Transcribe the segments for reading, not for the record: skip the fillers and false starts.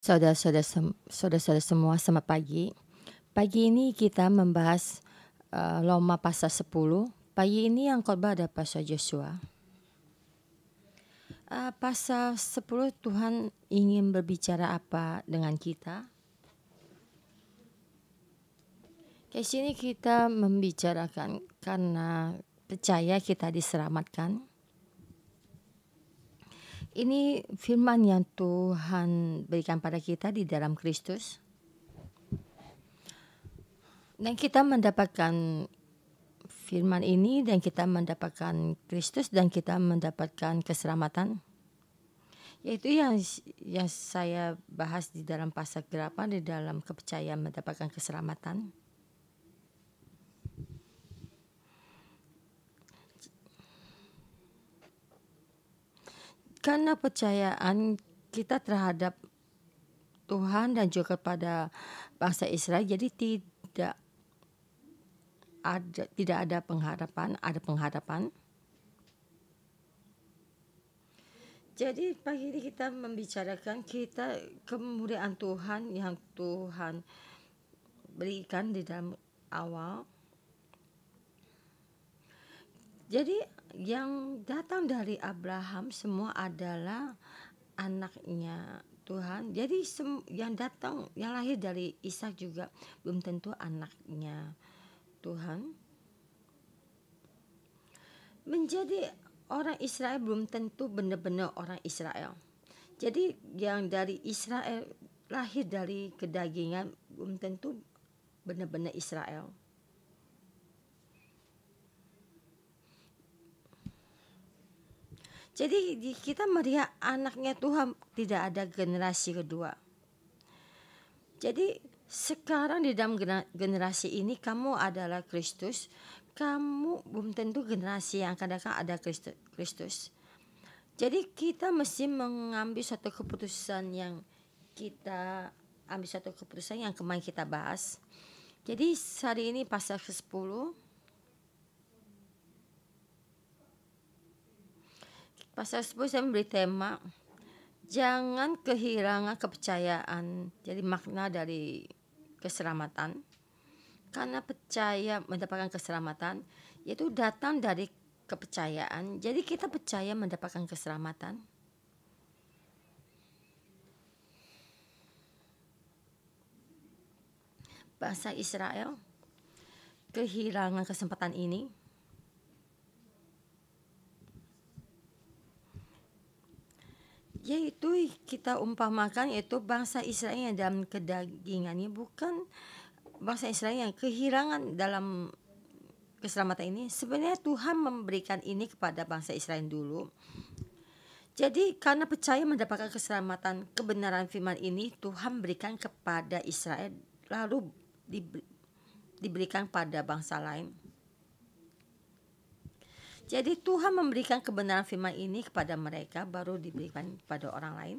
Saudara-saudara semua, selamat pagi. Pagi ini kita membahas Roma pasal 10. Pagi ini yang khotbah ada Pastor Joshua. Pasal 10 Tuhan ingin berbicara apa dengan kita? Di sini kita membicarakan karena percaya kita diselamatkan. Ini firman yang Tuhan berikan pada kita di dalam Kristus. Dan kita mendapatkan firman ini dan kita mendapatkan Kristus dan kita mendapatkan keselamatan. Yaitu yang saya bahas di dalam pasal 8 di dalam kepercayaan mendapatkan keselamatan. Karena percayaan kita terhadap Tuhan dan juga kepada bangsa Israel, jadi tidak ada pengharapan, ada pengharapan. Jadi pagi ini kita membicarakan kita kemuliaan Tuhan yang Tuhan berikan di dalam awal. Jadi yang datang dari Abraham semua adalah anaknya Tuhan. Jadi yang datang, yang lahir dari Ishak juga belum tentu anaknya Tuhan. Menjadi orang Israel belum tentu benar-benar orang Israel. Jadi yang dari Israel lahir dari kedagingan belum tentu benar-benar Israel. Jadi kita melihat anaknya Tuhan tidak ada generasi kedua. Jadi sekarang di dalam generasi ini kamu adalah Kristus. Kamu belum tentu generasi yang akan datang ada Kristus. Jadi kita mesti mengambil satu keputusan yang kemarin kita bahas. Jadi hari ini pasal ke-10. Pasal 10 saya memberi tema jangan kehilangan kepercayaan. Jadi makna dari keselamatan. Karena percaya mendapatkan keselamatan yaitu datang dari kepercayaan. Jadi kita percaya mendapatkan keselamatan. Bangsa Israel kehilangan kesempatan ini. Yaitu kita umpamakan yaitu bangsa Israel yang dalam kedagingannya, bukan bangsa Israel yang kehilangan dalam keselamatan ini. Sebenarnya Tuhan memberikan ini kepada bangsa Israel dulu. Jadi karena percaya mendapatkan keselamatan, kebenaran firman ini Tuhan berikan kepada Israel, lalu diberikan pada bangsa lain. Jadi Tuhan memberikan kebenaran firman ini kepada mereka, baru diberikan kepada orang lain.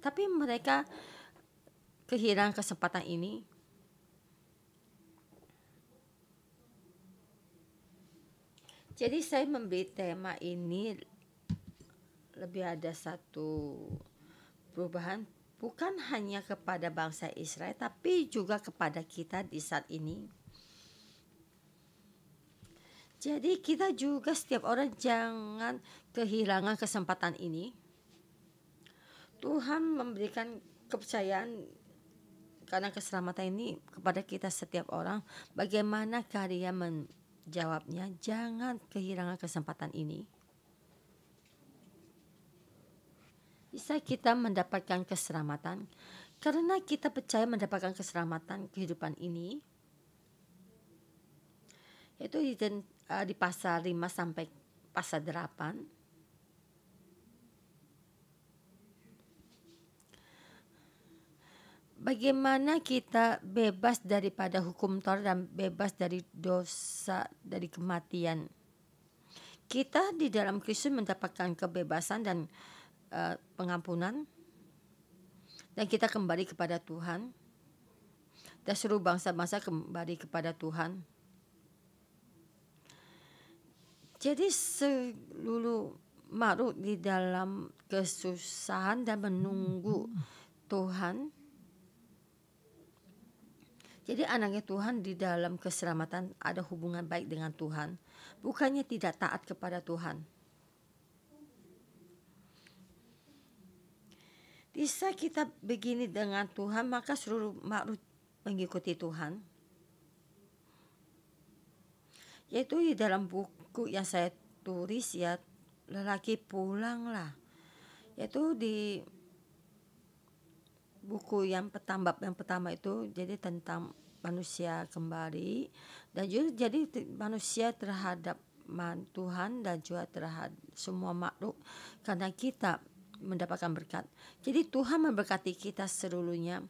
Tapi mereka kehilangan kesempatan ini. Jadi saya memberi tema ini lebih ada satu perubahan, bukan hanya kepada bangsa Israel, tapi juga kepada kita di saat ini. Jadi kita juga setiap orang jangan kehilangan kesempatan ini. Tuhan memberikan kepercayaan karena keselamatan ini kepada kita setiap orang. Bagaimana kalian menjawabnya? Jangan kehilangan kesempatan ini. Bisa kita mendapatkan keselamatan karena kita percaya mendapatkan keselamatan kehidupan ini. Itu di pasal 5 sampai pasal 8. Bagaimana kita bebas daripada hukum Taurat dan bebas dari dosa, dari kematian. Kita di dalam Kristus mendapatkan kebebasan dan pengampunan. Dan kita kembali kepada Tuhan. Dan seluruh bangsa-bangsa kembali kepada Tuhan. Jadi seluruh makhluk di dalam kesusahan dan menunggu Tuhan. Jadi anaknya Tuhan di dalam keselamatan ada hubungan baik dengan Tuhan. Bukannya tidak taat kepada Tuhan. Di saat kita begini dengan Tuhan, maka seluruh makhluk mengikuti Tuhan. Yaitu di dalam buku yang saya tulis ya, lelaki pulanglah. Yaitu di buku yang pertama itu jadi tentang manusia kembali, dan juga jadi manusia terhadap Tuhan dan juga terhadap semua makhluk, karena kita mendapatkan berkat. Jadi Tuhan memberkati kita seluruhnya.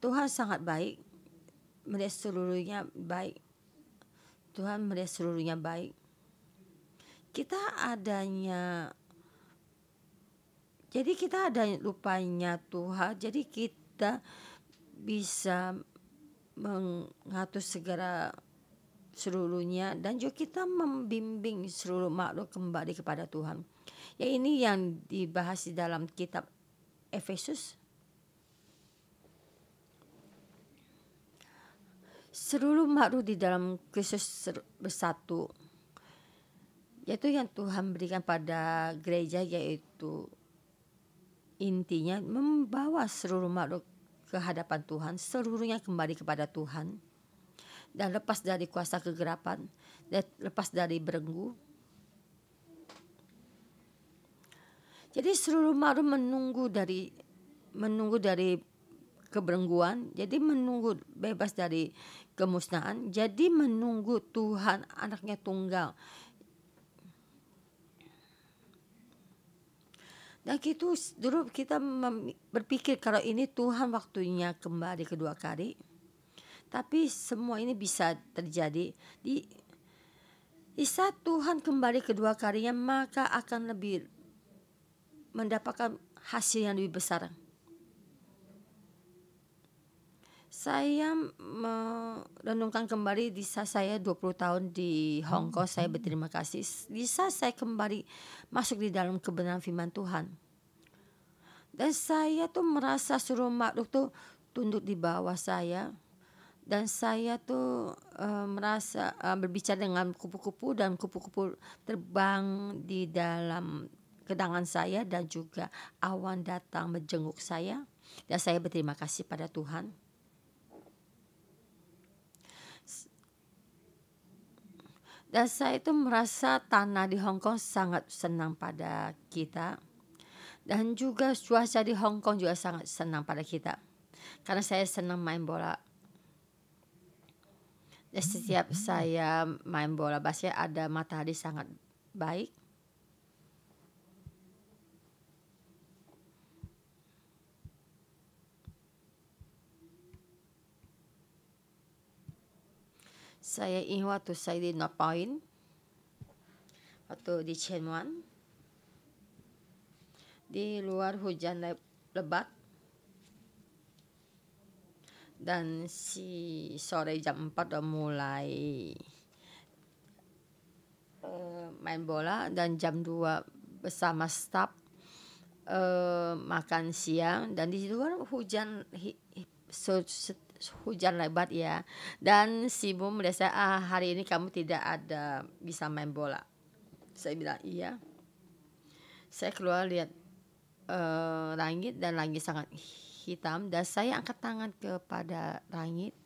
Tuhan sangat baik, melihat seluruhnya baik. Tuhan melihat seluruhnya baik. Kita ada lupanya Tuhan, jadi kita bisa mengatur segala seluruhnya, dan juga kita membimbing seluruh makhluk kembali kepada Tuhan. Ya, ini yang dibahas di dalam kitab Efesus. Seluruh makhluk di dalam Kristus bersatu, yaitu yang Tuhan berikan pada gereja, yaitu intinya membawa seluruh makhluk ke hadapan Tuhan, seluruhnya kembali kepada Tuhan, dan lepas dari kuasa kegelapan, dan lepas dari belenggu. Jadi seluruh makhluk menunggu dari kebelengguan, jadi menunggu bebas dari kemusnahan, jadi menunggu Tuhan anaknya tunggal. Dan itu dulu kita berpikir kalau ini Tuhan waktunya kembali kedua kali. Tapi semua ini bisa terjadi di saat Tuhan kembali kedua kalinya, maka akan lebih mendapatkan hasil yang lebih besar. Saya merenungkan kembali di saat saya 20 tahun di Hong Kong, saya berterima kasih. Di saat saya kembali masuk di dalam kebenaran firman Tuhan. Dan saya tuh merasa seluruh makhluk tuh tunduk di bawah saya. Dan saya tuh merasa berbicara dengan kupu-kupu, dan kupu-kupu terbang di dalam kedangan saya, dan juga awan datang menjenguk saya. Dan saya berterima kasih pada Tuhan. Dan saya itu merasa tanah di Hong Kong sangat senang pada kita. Dan juga cuaca di Hong Kong juga sangat senang pada kita. Karena saya senang main bola. Dan setiap saya main bola basket ada matahari sangat baik. Saya ingat waktu saya di North Point, waktu di Tsuen Wan, di luar hujan lebat, dan si sore jam 4 udah mulai main bola, dan jam 2 bersama staf makan siang, dan di luar hujan lebat ya. Dan si Bu merasa hari ini kamu tidak ada bisa main bola. Saya bilang iya. Saya keluar lihat langit, dan langit sangat hitam, dan saya angkat tangan kepada langit.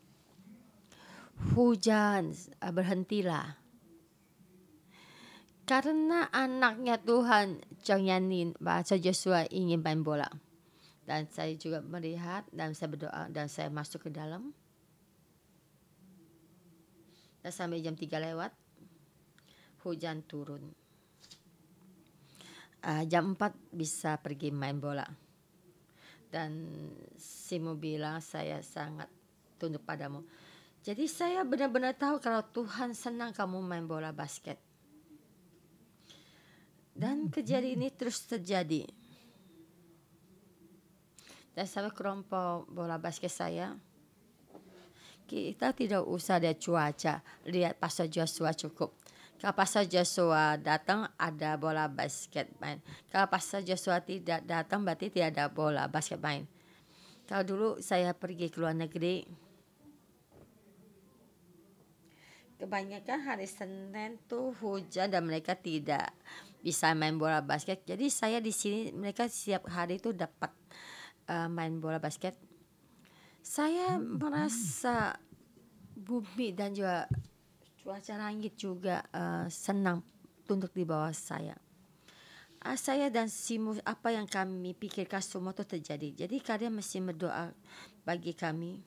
Hujan berhentilah. Karena anaknya Tuhan Chong Yanin bahasa Joshua ingin main bola. Dan saya juga melihat, dan saya berdoa, dan saya masuk ke dalam. Dan sampai jam 3 lewat, hujan turun. Jam 4 bisa pergi main bola. Dan Simo bilang saya sangat tunduk padamu. Jadi saya benar-benar tahu kalau Tuhan senang kamu main bola basket. Dan kejadian ini terus terjadi. Dan sampai kelompok bola basket saya, kita tidak usah lihat cuaca, lihat Pastor Joshua cukup. Kalau Pastor Joshua datang ada bola basket main. Kalau Pastor Joshua tidak datang berarti tidak ada bola basket main. Kalau dulu saya pergi ke luar negeri, kebanyakan hari Senin tuh hujan dan mereka tidak bisa main bola basket. Jadi saya di sini mereka setiap hari tuh dapat main bola basket. Saya merasa bumi dan juga cuaca langit juga senang tunduk di bawah saya. Saya dan Simu, apa yang kami pikirkan semua itu terjadi. Jadi kalian mesti berdoa bagi kami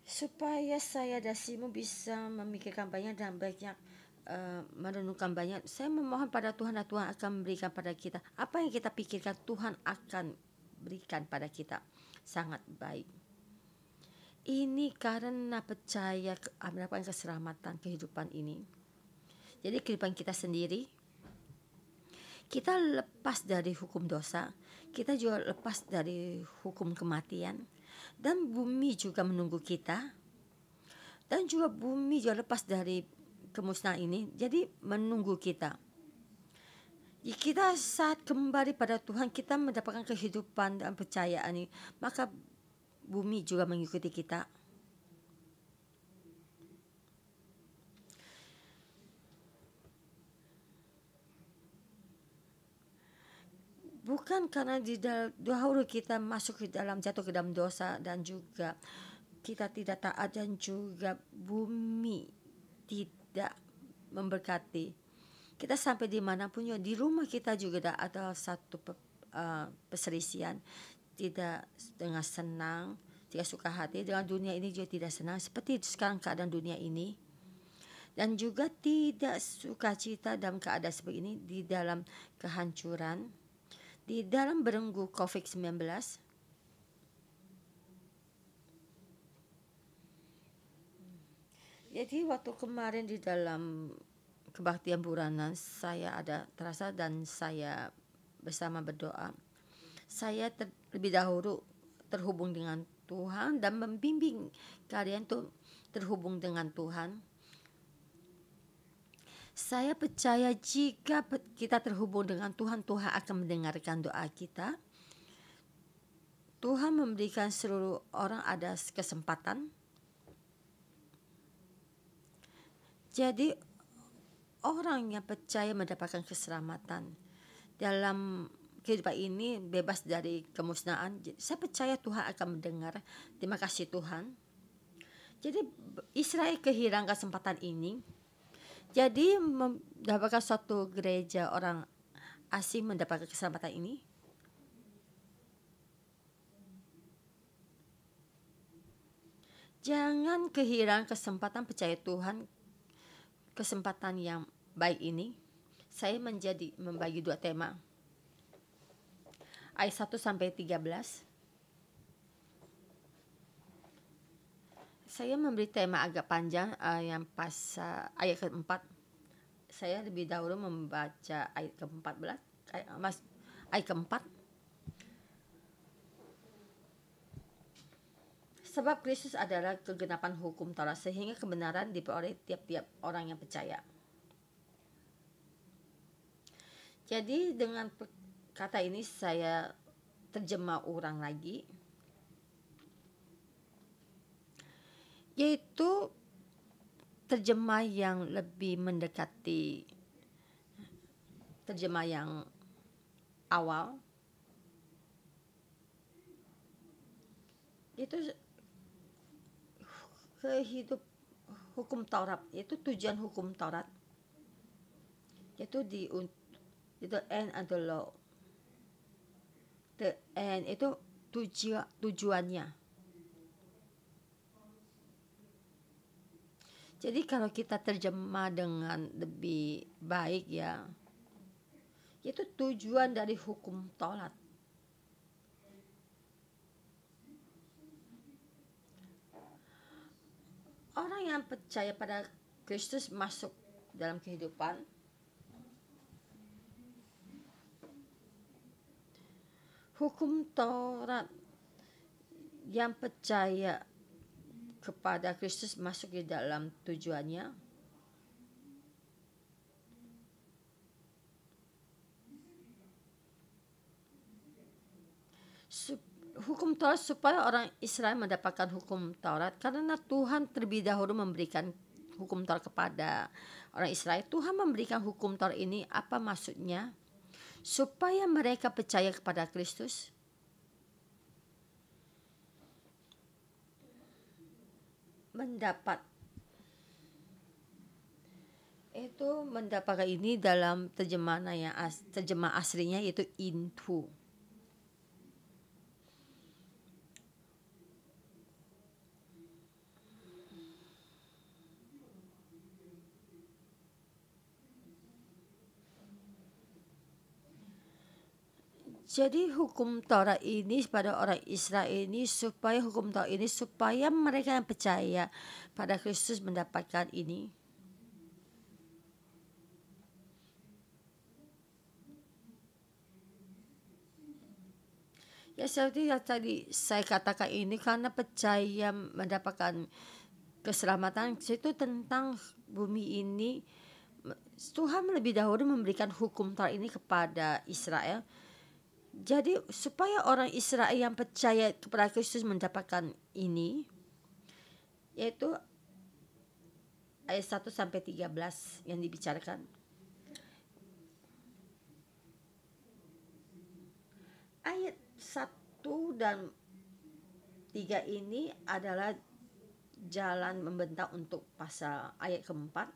supaya saya dan Simu bisa memikirkan banyak dan banyak merenungkan banyak. Saya memohon pada Tuhan dan Tuhan akan memberikan pada kita apa yang kita pikirkan, Tuhan akan berikan pada kita. Sangat baik. Ini karena percaya mendapatkan keselamatan kehidupan ini. Jadi kehidupan kita sendiri, kita lepas dari hukum dosa, kita juga lepas dari hukum kematian, dan bumi juga menunggu kita, dan juga bumi juga lepas dari kemusnahan ini, jadi menunggu kita. Kita saat kembali pada Tuhan, kita mendapatkan kehidupan dan percayaan ini, maka bumi juga mengikuti kita. Bukan karena dahulu kita masuk ke dalam, jatuh ke dalam dosa dan juga kita tidak taat dan juga bumi tidak memberkati. Kita sampai dimanapun juga, di rumah kita juga ada satu perselisihan, tidak dengan senang, tidak suka hati, dengan dunia ini juga tidak senang seperti sekarang keadaan dunia ini, dan juga tidak sukacita dalam keadaan seperti ini, di dalam kehancuran, di dalam belenggu COVID-19. Jadi waktu kemarin di dalam kebaktian bulanan saya ada terasa dan saya bersama berdoa. Saya terlebih dahulu terhubung dengan Tuhan dan membimbing kalian tuh terhubung dengan Tuhan. Saya percaya jika kita terhubung dengan Tuhan, Tuhan akan mendengarkan doa kita. Tuhan memberikan seluruh orang ada kesempatan. Jadi orang yang percaya mendapatkan keselamatan dalam kehidupan ini, bebas dari kemusnahan. Saya percaya Tuhan akan mendengar. Terima kasih Tuhan. Jadi Israel kehilangan kesempatan ini. Jadi mendapatkan suatu gereja orang asing mendapatkan keselamatan ini. Jangan kehilangan kesempatan percaya Tuhan, kesempatan yang baik ini. Saya membagi dua tema. Ayat 1 sampai 13. Saya memberi tema agak panjang, yang pas ayat keempat. Saya lebih dahulu membaca ayat ke-14, ayat keempat. Sebab Kristus adalah kegenapan hukum Taurat, sehingga kebenaran diperoleh tiap-tiap orang yang percaya. Jadi dengan kata ini saya terjemah ulang lagi, yaitu terjemah yang lebih mendekati terjemah yang awal, itu kehidup hukum Taurat, itu tujuan hukum Taurat, yaitu itu end of the law. The end itu tujuannya. Jadi kalau kita terjemah dengan lebih baik ya, itu tujuan dari hukum Taurat. Orang yang percaya pada Kristus masuk dalam kehidupan, hukum Taurat yang percaya kepada Kristus masuk di dalam tujuannya. hukum Taurat supaya orang Israel mendapatkan hukum Taurat karena Tuhan terlebih dahulu memberikan hukum Taurat kepada orang Israel. Tuhan memberikan hukum Taurat ini apa maksudnya? Supaya mereka percaya kepada Kristus, mendapatkan ini dalam terjemahan aslinya yaitu into. Jadi hukum Taurat ini pada orang Israel ini supaya mereka yang percaya pada Kristus mendapatkan ini. Ya seperti yang tadi saya katakan ini karena percaya mendapatkan keselamatan itu tentang bumi ini. Tuhan lebih dahulu memberikan hukum Taurat ini kepada Israel. Jadi supaya orang Israel yang percaya kepada Kristus mendapatkan ini, yaitu ayat 1 sampai 13 yang dibicarakan. Ayat 1 dan 3 ini adalah jalan membentang untuk pasal ayat keempat.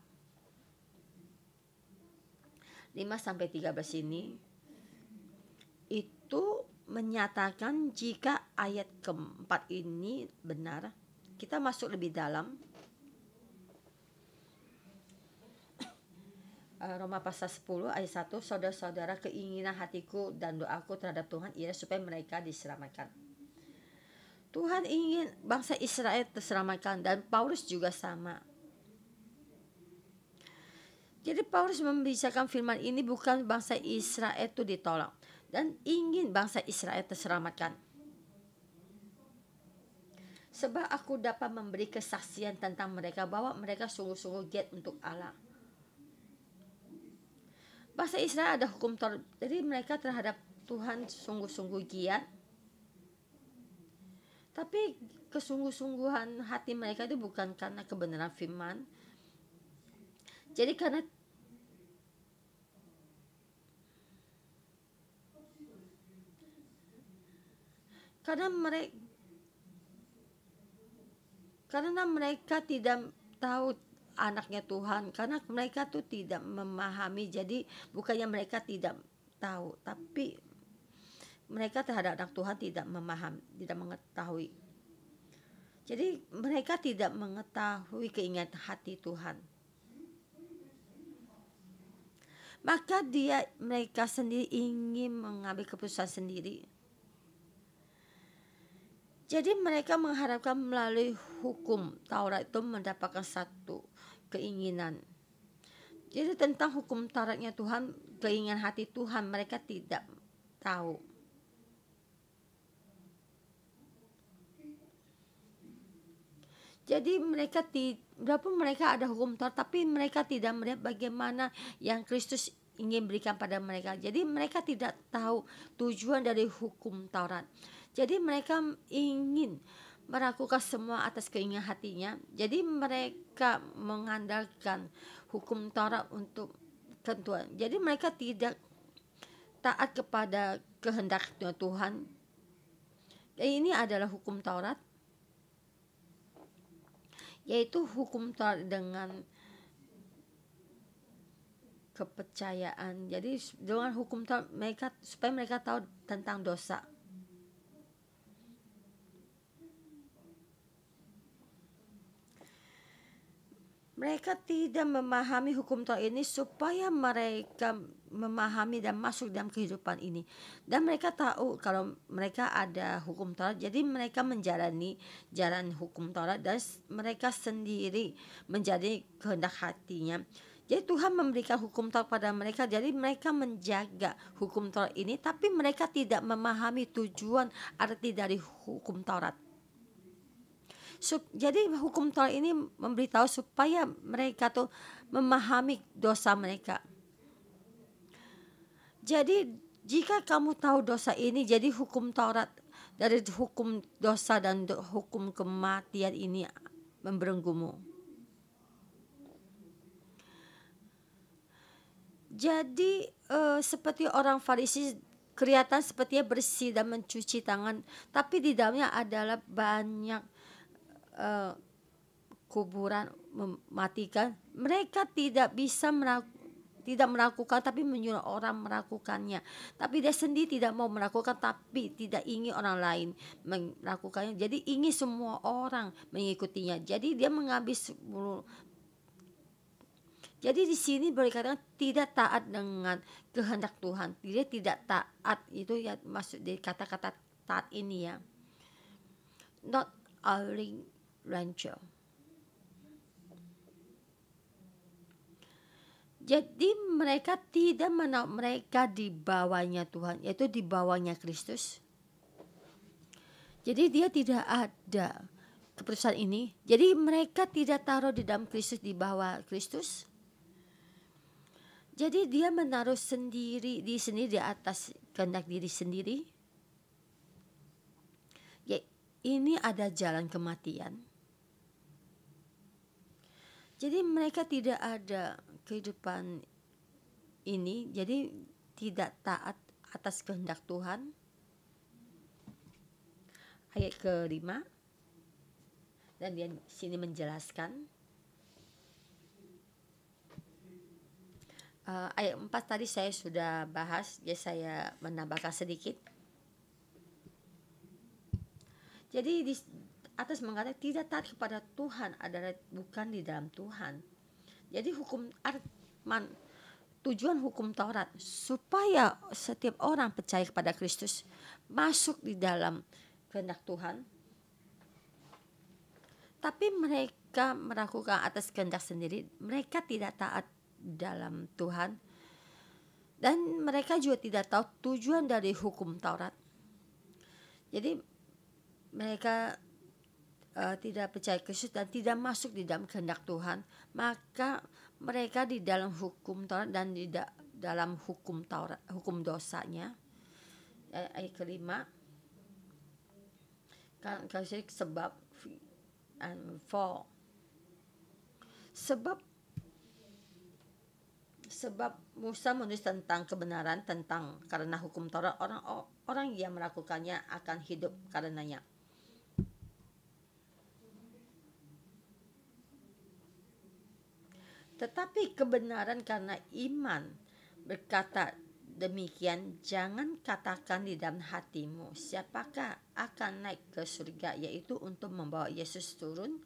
5 sampai 13 ini itu menyatakan jika ayat keempat ini benar. Kita masuk lebih dalam. Roma pasal 10 ayat 1, saudara-saudara, keinginan hatiku dan doaku terhadap Tuhan ialah supaya mereka diselamatkan. Tuhan ingin bangsa Israel terselamatkan dan Paulus juga sama. Jadi Paulus membicarakan firman ini bukan bangsa Israel itu ditolak dan ingin bangsa Israel terselamatkan. Sebab aku dapat memberi kesaksian tentang mereka bahwa mereka sungguh-sungguh giat untuk Allah. Bangsa Israel ada hukum Taurat, jadi mereka terhadap Tuhan sungguh-sungguh giat. Tapi kesungguh-sungguhan hati mereka itu bukan karena kebenaran firman. Jadi karena mereka tidak tahu anaknya Tuhan, karena mereka tuh tidak memahami. Jadi bukannya mereka tidak tahu, tapi mereka terhadap anak Tuhan tidak memahami, tidak mengetahui. Jadi mereka tidak mengetahui keinginan hati Tuhan. Maka mereka sendiri ingin mengambil keputusan sendiri. Jadi mereka mengharapkan melalui hukum Taurat itu mendapatkan satu keinginan. Jadi tentang hukum Tauratnya Tuhan, keinginan hati Tuhan mereka tidak tahu. Jadi walaupun mereka ada hukum Taurat, tapi mereka tidak melihat bagaimana yang Kristus ingin berikan pada mereka. Jadi mereka tidak tahu tujuan dari hukum Taurat. Jadi mereka ingin melakukan semua atas keinginan hatinya. Jadi mereka mengandalkan hukum Taurat untuk ketentuan. Jadi mereka tidak taat kepada kehendak Tuhan. Ini adalah hukum Taurat, yaitu hukum Taurat dengan kepercayaan. Jadi dengan hukum Taurat supaya mereka tahu tentang dosa. Mereka tidak memahami hukum Taurat ini supaya mereka memahami dan masuk dalam kehidupan ini. Dan mereka tahu kalau mereka ada hukum Taurat, jadi mereka menjalani jalan hukum Taurat dan mereka sendiri menjadi kehendak hatinya. Jadi Tuhan memberikan hukum Taurat pada mereka, jadi mereka menjaga hukum Taurat ini, tapi mereka tidak memahami tujuan arti dari hukum Taurat. Jadi hukum Taurat ini memberitahu supaya mereka tuh memahami dosa mereka. Jadi jika kamu tahu dosa ini, jadi hukum Taurat dari hukum dosa dan hukum kematian ini membelenggumu. Jadi seperti orang Farisi kelihatan sepertinya bersih dan mencuci tangan, tapi di dalamnya adalah banyak kuburan mematikan. Mereka tidak bisa tidak melakukan, tapi menyuruh orang melakukannya. Tapi dia sendiri tidak mau melakukan, tapi tidak ingin orang lain melakukannya. Jadi ingin semua orang mengikutinya. Jadi dia mengambil 10. Jadi di sini boleh katakan tidak taat dengan kehendak Tuhan. Dia tidak taat, itu ya maksud dari kata-kata taat ini ya. Not only rancher. Jadi mereka tidak menau, mereka di bawahnya Tuhan, yaitu di bawahnya Kristus. Jadi dia tidak ada keputusan ini. Jadi mereka tidak taruh di dalam Kristus, di bawah Kristus. Jadi dia menaruh sendiri di atas kehendak diri sendiri. Ya, ini ada jalan kematian. Jadi mereka tidak ada kehidupan ini, jadi tidak taat atas kehendak Tuhan. Ayat ke-5, dan dia sini menjelaskan ayat 4 tadi saya sudah bahas, jadi saya menambahkan sedikit. Jadi di atas mengatakan tidak taat kepada Tuhan adalah bukan di dalam Tuhan. Jadi tujuan hukum Taurat supaya setiap orang percaya kepada Kristus masuk di dalam kehendak Tuhan. Tapi mereka melakukan atas kehendak sendiri, mereka tidak taat dalam Tuhan. Dan mereka juga tidak tahu tujuan dari hukum Taurat. Jadi mereka tidak percaya Kristus dan tidak masuk di dalam kehendak Tuhan, maka mereka di dalam hukum Taurat dan di dalam hukum Taurat, hukum dosanya. Ayat ke-5, kan kasih sebab and for. Sebab Musa menulis tentang kebenaran tentang karena hukum Taurat, orang yang melakukannya akan hidup karenanya. Tetapi kebenaran karena iman berkata demikian, jangan katakan di dalam hatimu, siapakah akan naik ke surga, yaitu untuk membawa Yesus turun,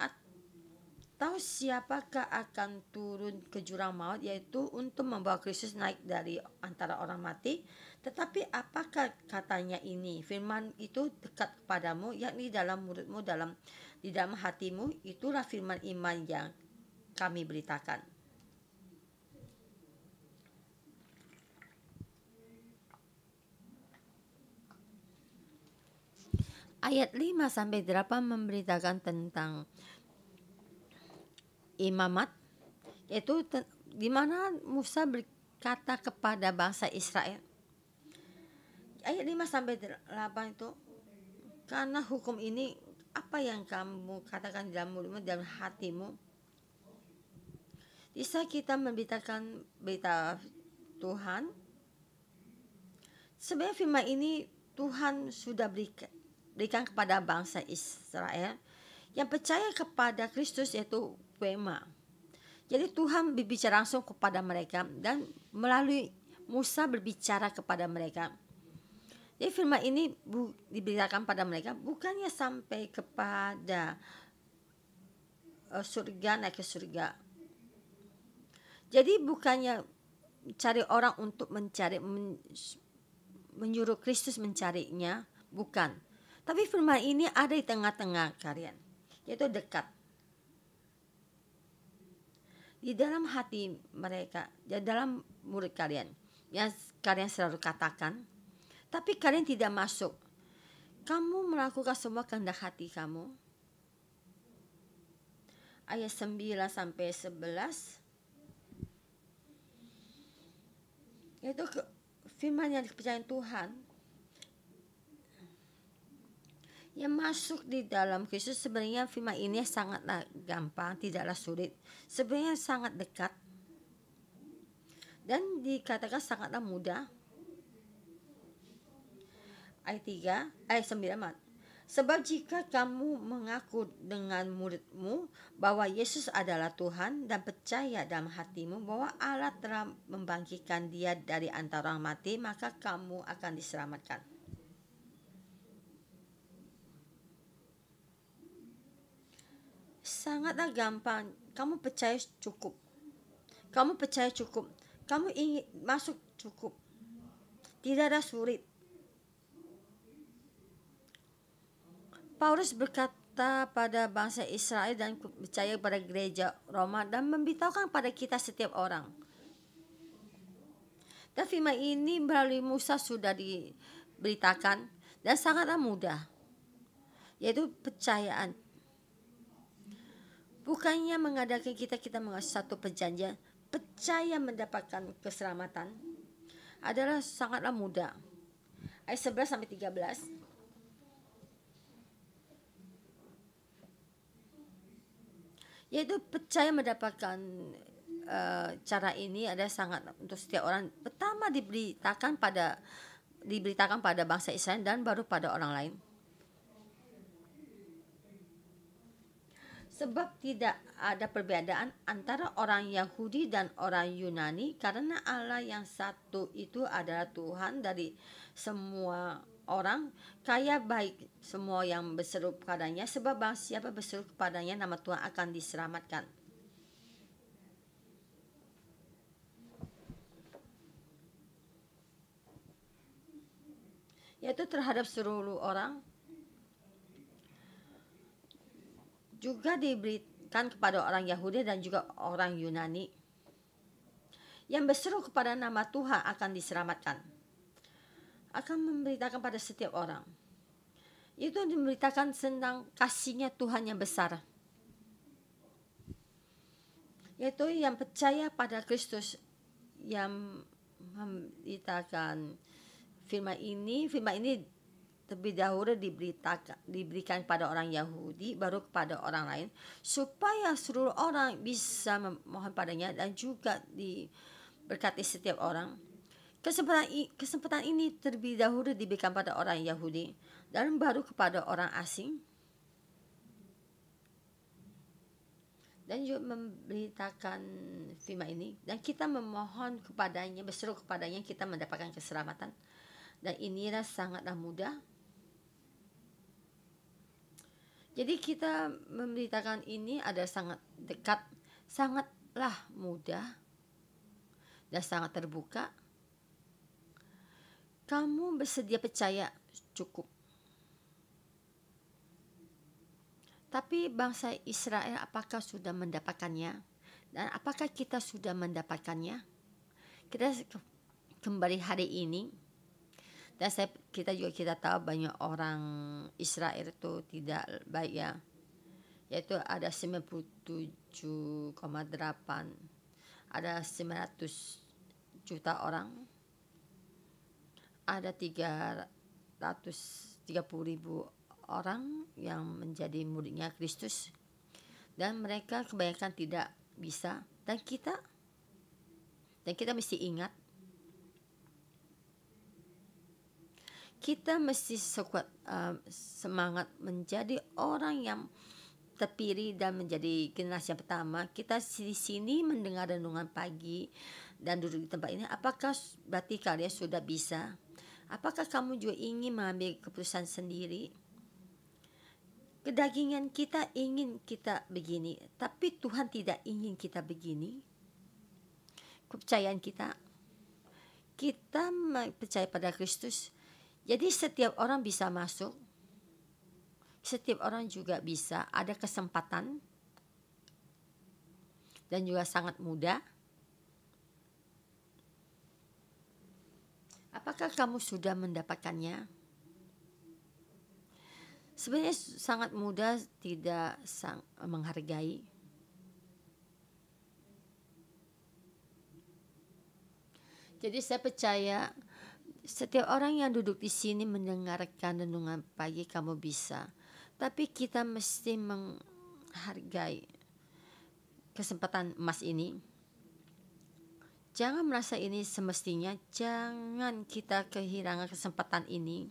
atau siapakah akan turun ke jurang maut, yaitu untuk membawa Kristus naik dari antara orang mati. Tetapi apakah katanya ini? Firman itu dekat kepadamu, yakni dalam mulutmu, di dalam hatimu. Itulah firman iman yang kami beritakan. Ayat 5-8 memberitakan tentang imamat, yaitu di mana Musa berkata kepada bangsa Israel. Ayat 5-8 itu, karena hukum ini, apa yang kamu katakan dalam mulutmu, dalam hatimu. Bisa kita memberitakan berita Tuhan. Sebenarnya firman ini Tuhan sudah berikan kepada bangsa Israel yang percaya kepada Kristus, yaitu Pema. Jadi Tuhan berbicara langsung kepada mereka dan melalui Musa berbicara kepada mereka. Jadi firman ini diberitakan pada mereka bukannya sampai kepada surga, naik ke surga. Jadi bukannya cari orang untuk menyuruh Kristus mencarinya, bukan. Tapi firman ini ada di tengah-tengah kalian, yaitu dekat. Di dalam hati mereka, di dalam mulut kalian, yang kalian selalu katakan, tapi kalian tidak masuk. Kamu melakukan semua kehendak hati kamu. Ayat 9-11. Itu firman yang dipercayai Tuhan. Yang masuk di dalam Kristus, sebenarnya firman ini sangatlah gampang, tidaklah sulit. Sebenarnya sangat dekat dan dikatakan sangatlah mudah. Ayat 9. Sebab jika kamu mengaku dengan mulutmu bahwa Yesus adalah Tuhan dan percaya dalam hatimu bahwa Allah telah membangkitkan Dia dari antara orang mati, maka kamu akan diselamatkan. Sangatlah gampang. Kamu percaya cukup. Kamu percaya cukup. Kamu ingin masuk cukup. Tidak ada sulit. Paulus berkata pada bangsa Israel dan percaya pada gereja Roma dan memberitahukan pada kita setiap orang. Dan firman ini melalui Musa sudah diberitakan dan sangatlah mudah. Yaitu percayaan. Bukannya mengadakan kita mengasih satu perjanjian, percaya mendapatkan keselamatan adalah sangatlah mudah. Ayat 11-13. Yaitu percaya mendapatkan cara ini ada sangat untuk setiap orang. Pertama diberitakan pada bangsa Israel dan baru pada orang lain. Sebab tidak ada perbedaan antara orang Yahudi dan orang Yunani, karena Allah yang satu itu adalah Tuhan dari semua orang, kaya baik semua yang berseru kepadanya, sebab barang siapa berseru kepadanya nama Tuhan akan diselamatkan. Yaitu terhadap seluruh orang, juga diberikan kepada orang Yahudi dan juga orang Yunani. Yang berseru kepada nama Tuhan akan diselamatkan. Akan memberitakan pada setiap orang. Itu memberitakan tentang kasih-Nya Tuhan yang besar. Yaitu yang percaya pada Kristus, yang memberitakan firman ini terlebih dahulu diberikan kepada orang Yahudi, baru kepada orang lain, supaya seluruh orang bisa memohon padanya dan juga diberkati setiap orang. Kesempatan ini terlebih dahulu diberikan pada orang Yahudi dan baru kepada orang asing, dan juga memberitakan firman ini, dan kita memohon kepadanya, berseru kepadanya, kita mendapatkan keselamatan. Dan inilah sangatlah mudah. Jadi kita memberitakan ini ada sangat dekat, sangatlah mudah, dan sangat terbuka. Kamu bersedia percaya cukup. Tapi bangsa Israel apakah sudah mendapatkannya? Dan apakah kita sudah mendapatkannya? Kita kembali hari ini. Dan kita tahu banyak orang Israel itu tidak baik ya. Yaitu ada 97,8, ada 900 juta orang, ada 330.000 orang yang menjadi muridnya Kristus, dan mereka kebanyakan tidak bisa. Dan kita mesti ingat, kita mesti semangat menjadi orang yang terpilih dan menjadi generasi yang pertama. Kita di sini mendengar renungan pagi dan duduk di tempat ini. Apakah berarti kalian sudah bisa? Apakah kamu juga ingin mengambil keputusan sendiri? Kedagingan kita ingin kita begini, tapi Tuhan tidak ingin kita begini. Kepercayaan kita percaya pada Kristus. Jadi setiap orang bisa masuk, setiap orang juga bisa, ada kesempatan, dan juga sangat mudah. Apakah kamu sudah mendapatkannya? Sebenarnya sangat mudah, tidak menghargai. Jadi saya percaya Setiap orang yang duduk di sini mendengarkan renungan pagi kamu bisa. Tapi kita mesti menghargai kesempatan emas ini. Jangan merasa ini semestinya, jangan kita kehilangan kesempatan ini.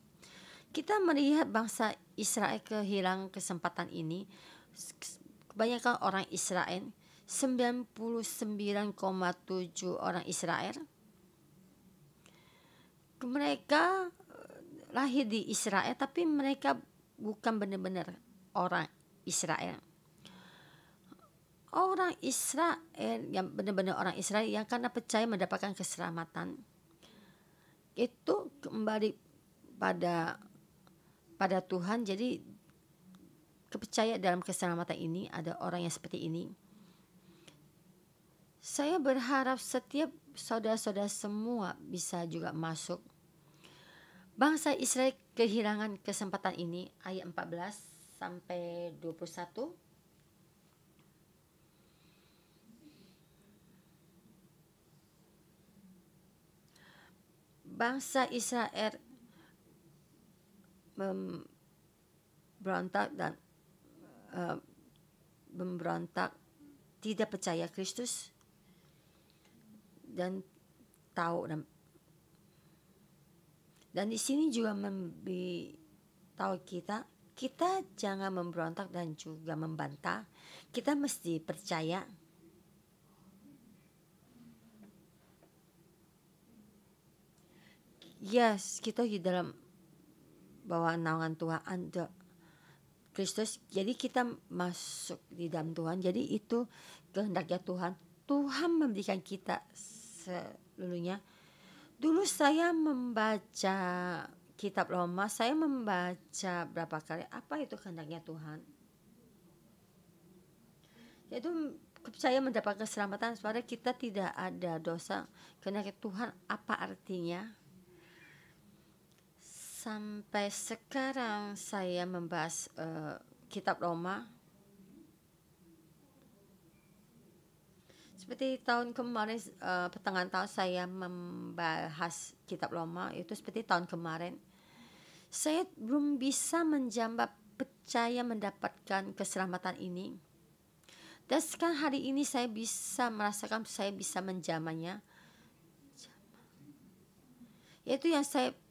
Kita melihat bangsa Israel kehilangan kesempatan ini. Kebanyakan orang Israel, 99,7 orang Israel, mereka lahir di Israel tapi mereka bukan benar-benar orang Israel. Orang Israel yang benar-benar orang Israel yang karena percaya mendapatkan keselamatan itu kembali pada Tuhan. Jadi kepercayaan dalam keselamatan ini, ada orang yang seperti ini. Saya berharap setiap saudara-saudara semua bisa juga masuk. Bangsa Israel kehilangan kesempatan ini, ayat 14 sampai 21. Bangsa Israel memberontak dan tidak percaya Kristus dan tahu dan di sini juga memberitahu kita jangan memberontak dan juga membantah. Kita mesti percaya. Yes, kita di dalam bawah naungan Tuhan ada Kristus. Jadi kita masuk di dalam Tuhan. Jadi itu kehendaknya Tuhan. Tuhan memberikan kita seluruhnya. Dulu saya membaca kitab Roma, saya membaca berapa kali apa itu kehendaknya Tuhan. Yaitu saya mendapat keselamatan supaya kita tidak ada dosa. Kehendaknya Tuhan apa artinya? Sampai sekarang saya membahas kitab Roma. Seperti tahun kemarin, pertengahan tahun saya membahas kitab Roma, itu seperti tahun kemarin. Saya belum bisa menjamah percaya mendapatkan keselamatan ini. Dan sekarang hari ini saya bisa merasakan saya bisa menjamahnya. Yaitu yang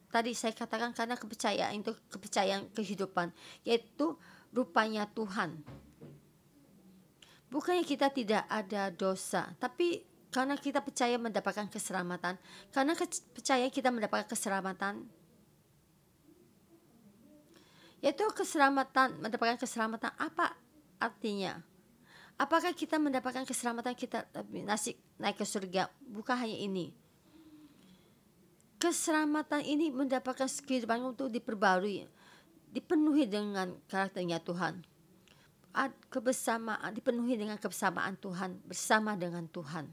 tadi saya katakan karena kepercayaan itu kepercayaan kehidupan, yaitu rupanya Tuhan. Bukannya kita tidak ada dosa, tapi karena kita percaya mendapatkan keselamatan. Karena percaya kita mendapatkan keselamatan, yaitu keselamatan, mendapatkan keselamatan apa artinya? Apakah kita mendapatkan keselamatan kita naik ke surga? Bukan hanya ini. Keselamatan ini mendapatkan kehidupan untuk diperbarui, dipenuhi dengan karakternya Tuhan. Kebersamaan, dipenuhi dengan kebersamaan Tuhan, bersama dengan Tuhan.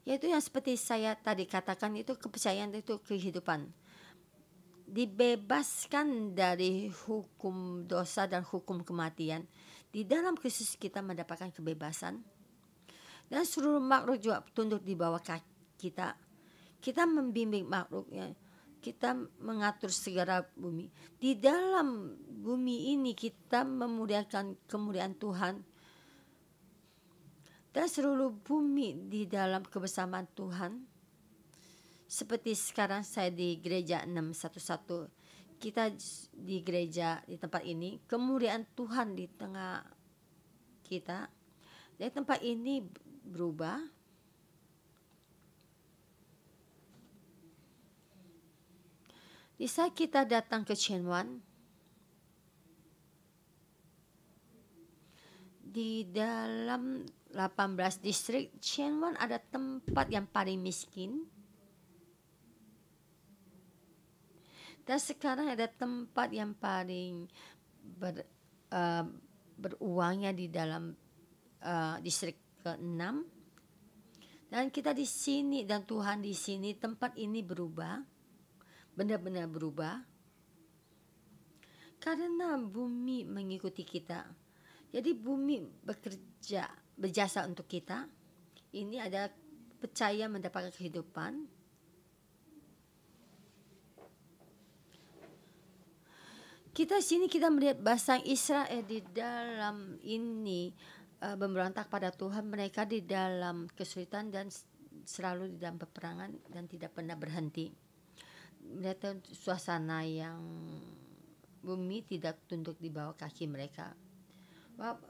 Yaitu yang seperti saya tadi katakan, itu kepercayaan, itu kehidupan. Dibebaskan dari hukum dosa dan hukum kematian. Di dalam Kristus kita mendapatkan kebebasan. Dan seluruh makhluk juga tunduk di bawah kaki kita. Kita membimbing makhluknya. Kita mengatur segala bumi. Di dalam bumi ini kita memuliakan kemuliaan Tuhan. Dan seluruh bumi di dalam kebersamaan Tuhan. Seperti sekarang saya di gereja 611. Kita di gereja di tempat ini. Kemuliaan Tuhan di tengah kita. Dari tempat ini berubah. Di saat kita datang ke Chenwan, di dalam 18 distrik Chenwan ada tempat yang paling miskin. Dan sekarang ada tempat yang paling beruangnya di dalam distrik ke-6. Dan kita di sini dan Tuhan di sini, tempat ini berubah, benar-benar berubah. Karena bumi mengikuti kita. Jadi bumi berjasa untuk kita. Ini ada percaya mendapatkan kehidupan. Kita sini kita melihat bangsa Israel di dalam ini memberontak pada Tuhan, mereka di dalam kesulitan dan selalu di dalam peperangan dan tidak pernah berhenti. Melihat suasana yang bumi tidak tunduk di bawah kaki mereka.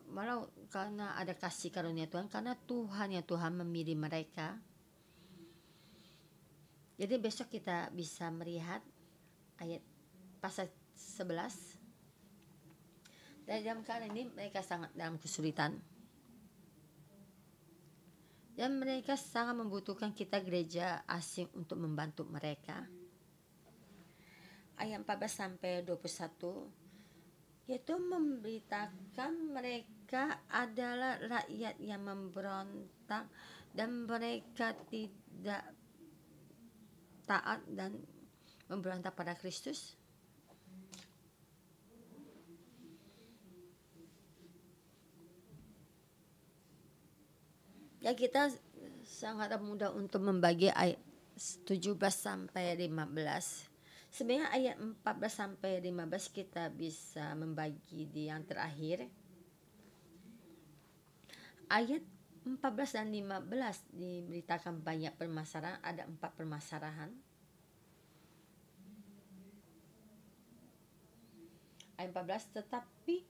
Malah karena ada kasih karunia Tuhan, karena Tuhan ya Tuhan memilih mereka. Jadi besok kita bisa melihat ayat pasal 11. Dan dalam keadaan ini mereka sangat dalam kesulitan. Dan mereka sangat membutuhkan kita gereja asing untuk membantu mereka. Ayat 14 sampai 21 yaitu memberitakan mereka adalah rakyat yang memberontak dan mereka tidak taat dan memberontak pada Kristus. Ya, kita sangat mudah untuk membagi ayat 17 sampai 15. Sebenarnya ayat 14 sampai 15 kita bisa membagi di yang terakhir. Ayat 14 dan 15 diberitakan banyak permasalahan, ada 4 permasalahan. Ayat 14, tetapi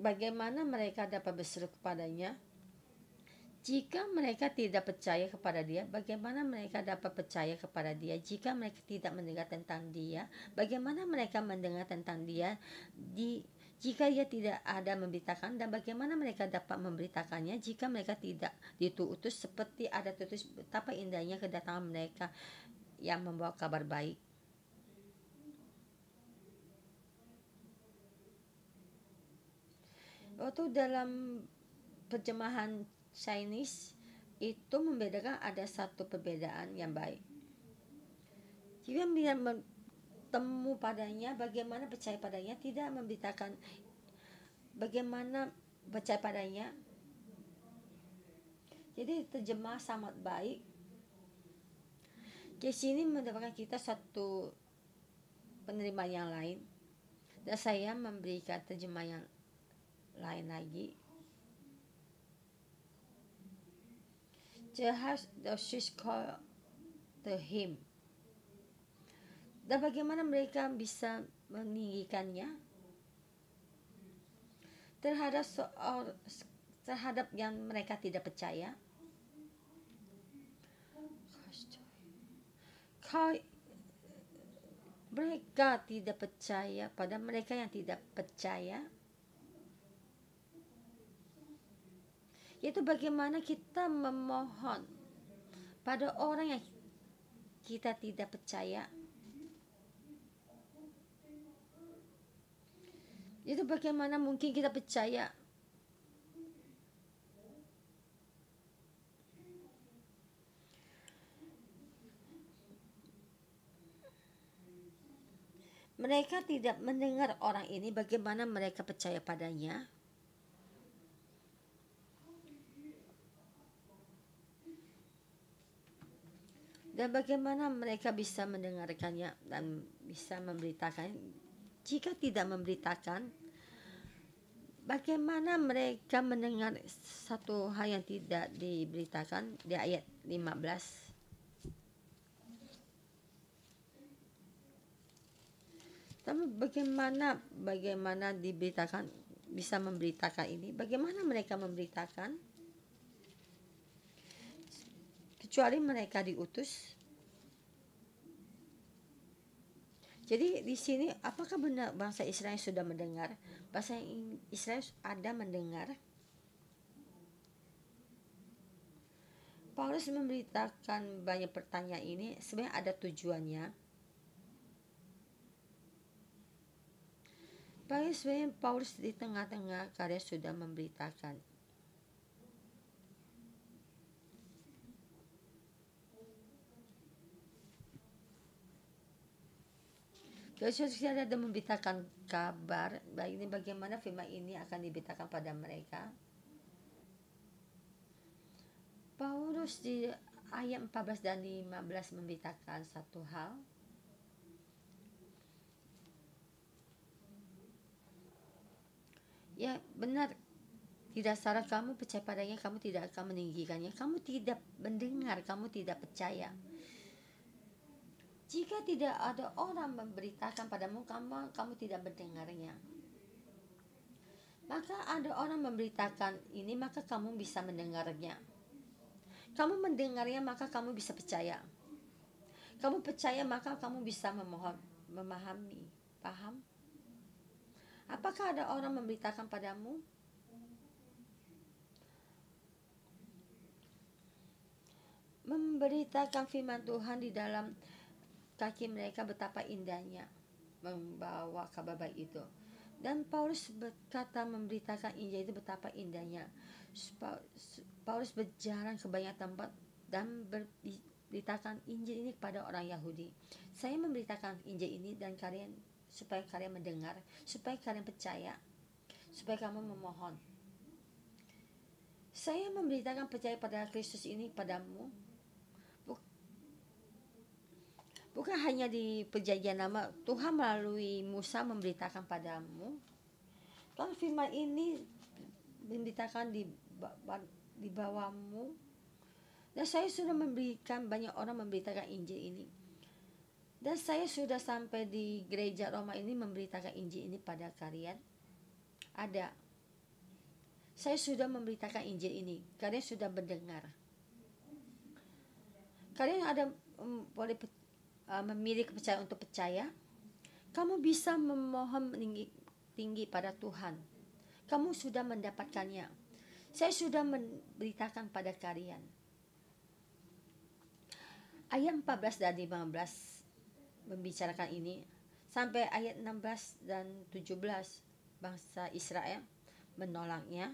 bagaimana mereka dapat berseru kepadanya? Jika mereka tidak percaya kepada dia, bagaimana mereka dapat percaya kepada dia? Jika mereka tidak mendengar tentang dia, bagaimana mereka mendengar tentang dia? Jika ia tidak ada memberitakan, dan bagaimana mereka dapat memberitakannya jika mereka tidak diutus? Seperti ada tutus, betapa indahnya kedatangan mereka yang membawa kabar baik. Waktu dalam terjemahan Chinese itu membedakan, ada satu perbedaan yang baik. Jika bertemu padanya, bagaimana percaya padanya, tidak memberitakan bagaimana percaya padanya. Jadi terjemah sangat baik. Di sini mendapatkan kita satu penerimaan yang lain, dan saya memberikan terjemah yang lain lagi. Jehoash call to him. Dan bagaimana mereka bisa meninggikannya terhadap yang mereka tidak percaya. Mereka tidak percaya pada mereka yang tidak percaya. Yaitu bagaimana kita memohon pada orang yang kita tidak percaya. Itu bagaimana mungkin kita percaya. Mereka tidak mendengar orang ini, bagaimana mereka percaya padanya? Dan bagaimana mereka bisa mendengarkannya dan bisa memberitakan? Jika tidak memberitakan, bagaimana mereka mendengar satu hal yang tidak diberitakan di ayat 15? Tapi bagaimana diberitakan, bisa memberitakan ini? Bagaimana mereka memberitakan? Kecuali mereka diutus. Jadi di sini apakah benar bangsa Israel sudah mendengar? Bangsa Israel ada mendengar. Paulus memberitakan banyak pertanyaan ini sebenarnya ada tujuannya. Paulus di tengah-tengah karya sudah memberitakan. Yesus ada memberitakan kabar baik ini, bagaimana firman ini akan diberitakan pada mereka. Paulus ayat 14 dan 15 memberitakan satu hal. Ya benar, tidak salah kamu percaya padanya, kamu tidak akan meninggikannya. Kamu tidak mendengar, kamu tidak percaya. Jika tidak ada orang memberitakan padamu, kamu tidak mendengarnya. Maka ada orang memberitakan ini, maka kamu bisa mendengarnya. Kamu mendengarnya, maka kamu bisa percaya. Kamu percaya, maka kamu bisa memahami. Paham? Apakah ada orang memberitakan padamu? Memberitakan firman Tuhan di dalam kaki mereka betapa indahnya membawa kabar baik itu. Dan Paulus berkata memberitakan Injil itu betapa indahnya. Paulus berjalan ke banyak tempat dan berberitakan Injil ini kepada orang Yahudi. Saya memberitakan Injil ini dan kalian, supaya kalian mendengar, supaya kalian percaya, supaya kamu memohon. Saya memberitakan percaya pada Kristus ini padamu, bukan hanya di perjanjian lama. Tuhan melalui Musa memberitakan padamu. Kalau firman ini memberitakan di bawahmu. Dan saya sudah memberikan banyak orang memberitakan Injil ini. Dan saya sudah sampai di gereja Roma ini memberitakan Injil ini pada kalian. Ada. Saya sudah memberitakan Injil ini. Kalian sudah mendengar. Kalian ada boleh memilih kepercayaan untuk percaya. Kamu bisa memohon tinggi pada Tuhan. Kamu sudah mendapatkannya. Saya sudah memberitakan pada kalian. Ayat 14 dan 15 membicarakan ini. Sampai ayat 16 dan 17 bangsa Israel menolaknya.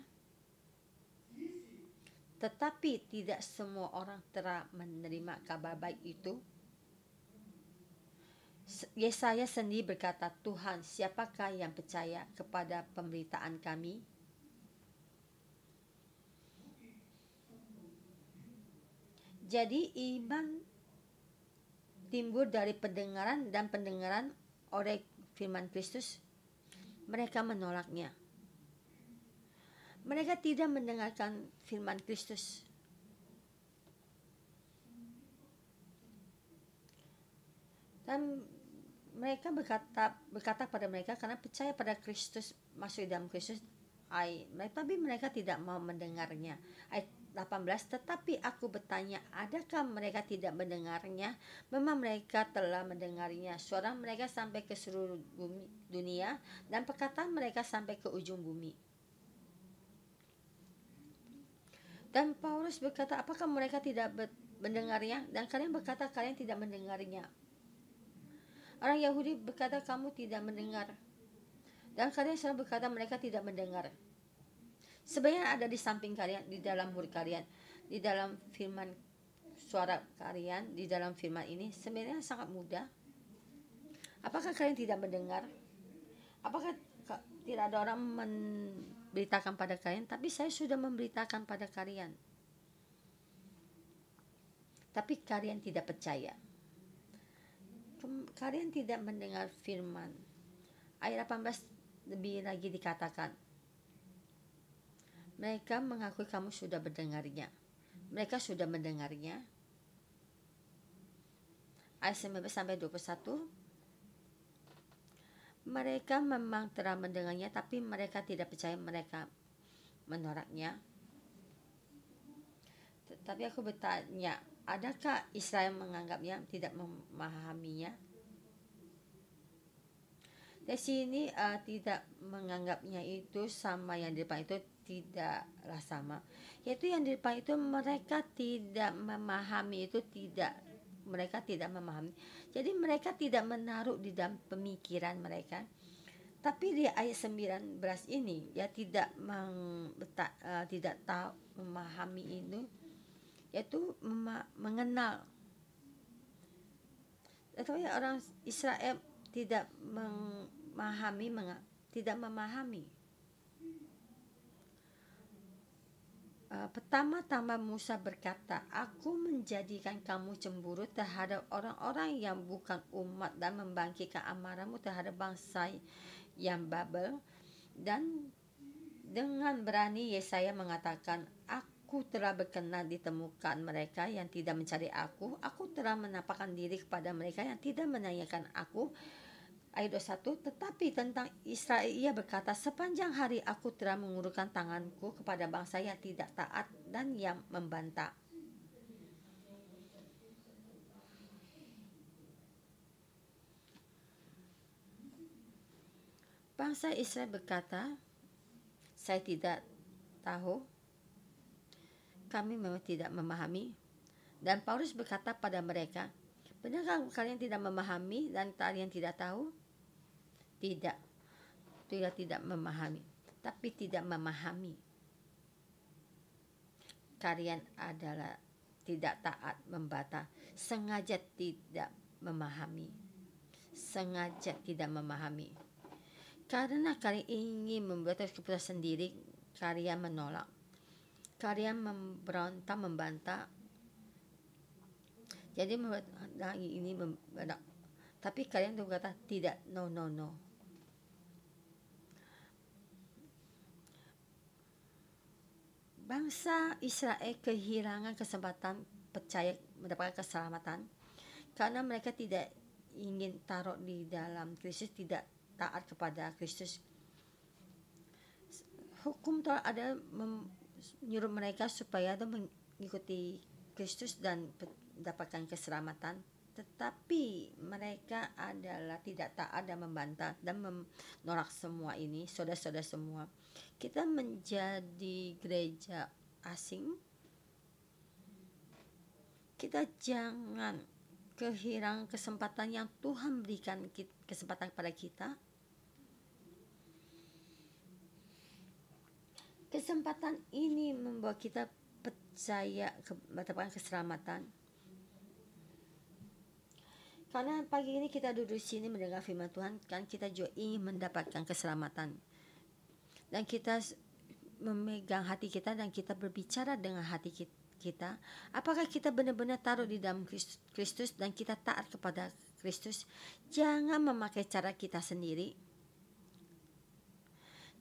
Tetapi tidak semua orang telah menerima kabar baik itu. Yesaya sendiri berkata, Tuhan, siapakah yang percaya kepada pemberitaan kami? Jadi iman timbul dari pendengaran, dan pendengaran oleh firman Kristus. Mereka menolaknya. Mereka tidak mendengarkan firman Kristus. Dan mereka berkata pada mereka, karena percaya pada Kristus, masuk dalam Kristus, tapi mereka tidak mau mendengarnya. Ayat 18, tetapi aku bertanya, adakah mereka tidak mendengarnya? Memang mereka telah mendengarnya. Suara mereka sampai ke seluruh dunia, dan perkataan mereka sampai ke ujung bumi. Dan Paulus berkata, apakah mereka tidak mendengarnya? Dan kalian berkata, kalian tidak mendengarnya. Orang Yahudi berkata, kamu tidak mendengar. Dan kalian selalu berkata, mereka tidak mendengar. Sebenarnya ada di samping kalian, di dalam murid kalian, di dalam firman suara kalian, di dalam firman ini sebenarnya sangat mudah. Apakah kalian tidak mendengar? Apakah tidak ada orang memberitakan pada kalian? Tapi saya sudah memberitakan pada kalian. Tapi kalian tidak percaya. Kalian tidak mendengar firman. Ayat 18 lebih lagi dikatakan, mereka mengakui kamu sudah mendengarnya. Mereka sudah mendengarnya. Ayat 19 sampai 21, mereka memang telah mendengarnya, tapi mereka tidak percaya, mereka menolaknya. Tetapi aku bertanya, adakah Israel menganggapnya, tidak memahaminya? Di sini tidak menganggapnya itu sama yang di depan itu, tidaklah sama. Yaitu yang di depan itu mereka tidak memahami itu, mereka tidak memahami. Jadi mereka tidak menaruh di dalam pemikiran mereka. Tapi di ayat 19 ini ya tidak tahu memahami itu, yaitu mengenal. Tetapi orang Israel tidak tidak memahami. Pertama-tama Musa berkata, "Aku menjadikan kamu cemburu terhadap orang-orang yang bukan umat dan membangkitkan amarahmu terhadap bangsa yang Babel." Dan dengan berani Yesaya mengatakan, "Aku telah berkenan ditemukan mereka yang tidak mencari aku. Aku telah menampakkan diri kepada mereka yang tidak menanyakan aku." Ayat 21, tetapi tentang Israel ia berkata, "Sepanjang hari aku telah mengulurkan tanganku kepada bangsa yang tidak taat dan yang membantah." Bangsa Israel berkata, "Saya tidak tahu, kami memang tidak memahami." Dan Paulus berkata pada mereka, "Benarkah kalian tidak memahami dan kalian tidak tahu?" Tidak, tidak memahami, tapi tidak memahami. Kalian adalah tidak taat, membantah, sengaja tidak memahami. Sengaja tidak memahami. Karena kalian ingin membuat keputusan sendiri, kalian menolak. Kalian memberontak, membantah. Jadi membuat ini membantah. Tapi kalian berkata tidak, no. Bangsa Israel kehilangan kesempatan percaya mendapatkan keselamatan karena mereka tidak ingin taruh di dalam Kristus, tidak taat kepada Kristus. Hukum Taurat ada menyuruh mereka supaya mengikuti Kristus dan mendapatkan keselamatan, tetapi mereka adalah tidak taat dan membantah dan menolak semua ini. Saudara-saudara semua, kita menjadi gereja asing, kita jangan kehilangan kesempatan yang Tuhan berikan kesempatan kepada kita. Kesempatan ini membuat kita percaya mendapatkan keselamatan. Karena pagi ini kita duduk di sini mendengar firman Tuhan, kan kita juga ingin mendapatkan keselamatan. Dan kita memegang hati kita dan kita berbicara dengan hati kita. Apakah kita benar-benar taruh di dalam Kristus dan kita taat kepada Kristus? Jangan memakai cara kita sendiri.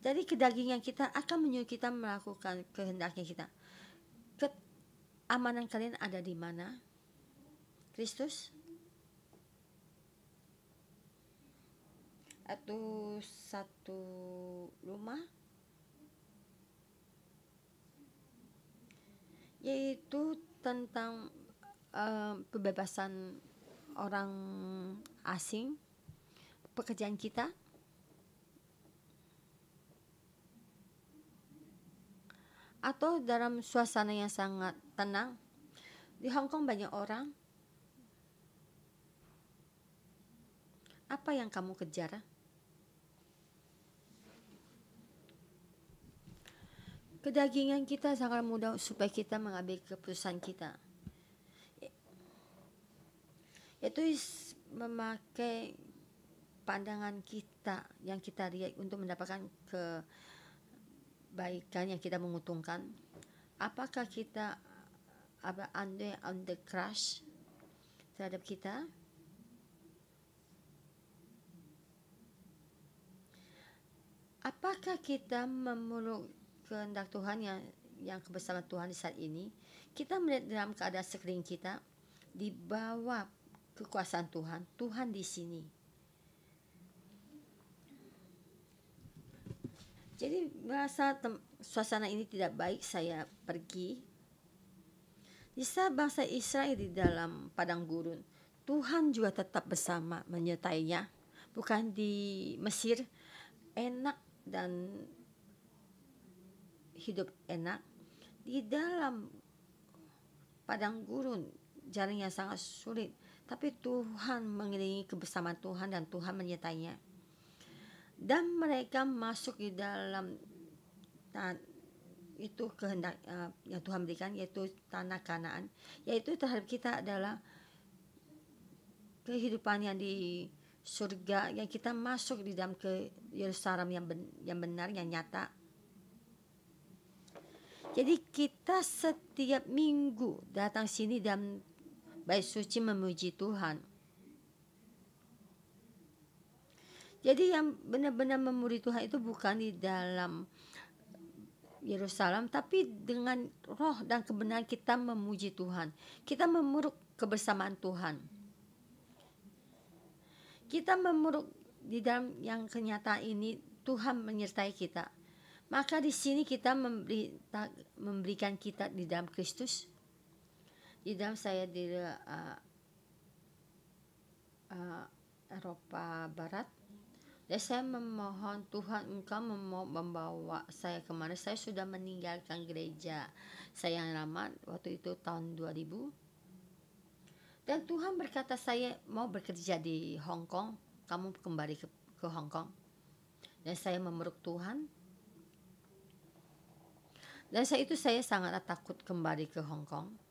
Jadi kedagingan kita akan menyuruh kita melakukan kehendaknya kita. Keamanan kalian ada di mana? Kristus? Atau satu rumah? Yaitu tentang kebebasan orang asing, pekerjaan kita. Atau dalam suasana yang sangat tenang. Di Hong Kong banyak orang. Apa yang kamu kejar? Kedagingan kita sangat mudah supaya kita mengambil keputusan kita. Itu memakai pandangan kita yang kita lihat untuk mendapatkan kebaikan yang kita menguntungkan. Apakah kita under crush terhadap kita? Apakah kita memeluk kehendak Tuhan yang kebersamaan Tuhan di saat ini? Kita melihat dalam keadaan sekeliling kita di bawah kekuasaan Tuhan. Tuhan di sini. Jadi merasa suasana ini tidak baik, saya pergi. Di saat bangsa Israel di dalam padang gurun, Tuhan juga tetap bersama menyertainya. Bukan di Mesir enak dan hidup enak, di dalam padang gurun jalan yang sangat sulit, tapi Tuhan mengiringi kebersamaan Tuhan dan Tuhan menyertainya. Dan mereka masuk di dalam itu kehendak yang Tuhan berikan, yaitu tanah Kanaan. Yaitu terhadap kita adalah kehidupan yang di surga, yang kita masuk di dalam ke Yerusalem yang benar, yang nyata. Jadi kita setiap minggu datang sini dan bait suci memuji Tuhan. Jadi yang benar-benar memuji Tuhan itu bukan di dalam Yerusalem, tapi dengan roh dan kebenaran kita memuji Tuhan. Kita memeluk kebersamaan Tuhan. Kita memeluk di dalam yang kenyataan ini, Tuhan menyertai kita. Maka di sini kita memberikan kita di dalam Kristus. Di dalam saya di Eropa Barat, dan saya memohon Tuhan, Engkau membawa saya kemana. Saya sudah meninggalkan gereja saya yang lama waktu itu tahun 2000. Dan Tuhan berkata saya mau bekerja di Hong Kong, kamu kembali ke Hong Kong. Dan saya memeluk Tuhan. Dan saya sangat takut kembali ke Hong Kong.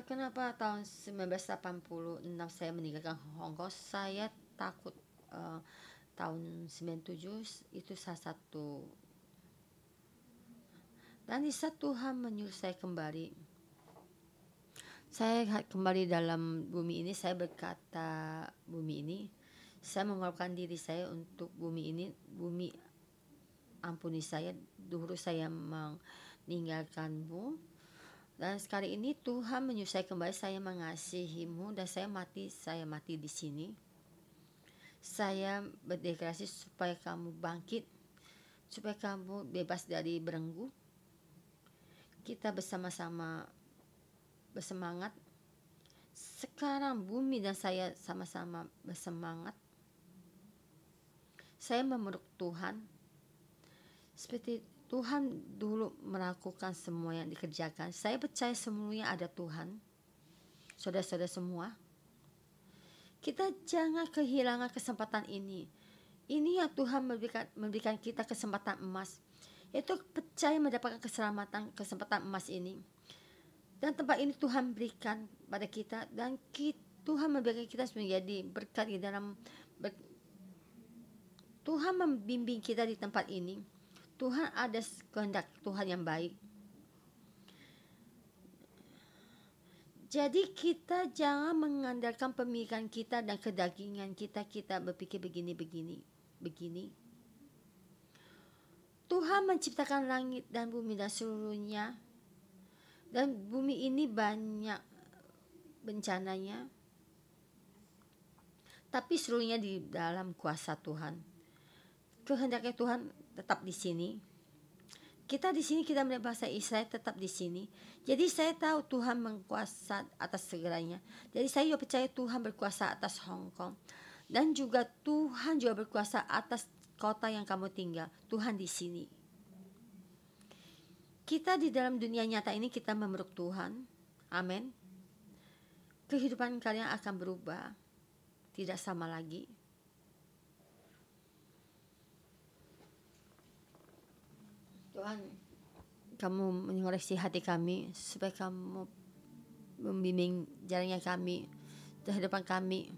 Kenapa tahun 1986 saya meninggalkan Hong Kong? Saya takut tahun 97 itu salah satu. Dan di saat Tuhan menyuruh saya kembali, saya kembali dalam bumi ini. Saya berkata, bumi ini, saya mengorbankan diri saya untuk bumi ini. Bumi, ampuni saya, dulu saya meninggalkanmu. Dan sekali ini Tuhan menyuruh saya kembali. Saya mengasihimu dan saya mati di sini. Saya berdeklarasi supaya kamu bangkit, supaya kamu bebas dari belenggu. Kita bersama-sama bersemangat. Sekarang bumi dan saya sama-sama bersemangat. Saya memeluk Tuhan. Seperti Tuhan dulu melakukan semua yang dikerjakan. Saya percaya semuanya ada Tuhan. Saudara-saudara semua, kita jangan kehilangan kesempatan ini. Ini yang Tuhan memberikan kita kesempatan emas. Itu percaya mendapatkan keselamatan, kesempatan emas ini. Dan tempat ini Tuhan berikan pada kita. Dan Tuhan memberikan kita menjadi berkat di dalam. Tuhan membimbing kita di tempat ini. Tuhan ada kehendak Tuhan yang baik. Jadi kita jangan mengandalkan pemikiran kita dan kedagingan kita. Kita berpikir begini. Tuhan menciptakan langit dan bumi dan seluruhnya. Dan bumi ini banyak bencananya. Tapi seluruhnya di dalam kuasa Tuhan. Kehendaknya Tuhan tetap di sini. Kita di sini, kita melihat bahasa Israel tetap di sini. Jadi saya tahu Tuhan berkuasa atas segalanya. Jadi saya juga percaya Tuhan berkuasa atas Hong Kong. Dan juga Tuhan juga berkuasa atas kota yang kamu tinggal. Tuhan di sini. Kita di dalam dunia nyata ini kita memeluk Tuhan. Amin. Kehidupan kalian akan berubah. Tidak sama lagi. Tuhan, kamu mengoreksi hati kami supaya kamu membimbing jalannya kami, kehidupan kami,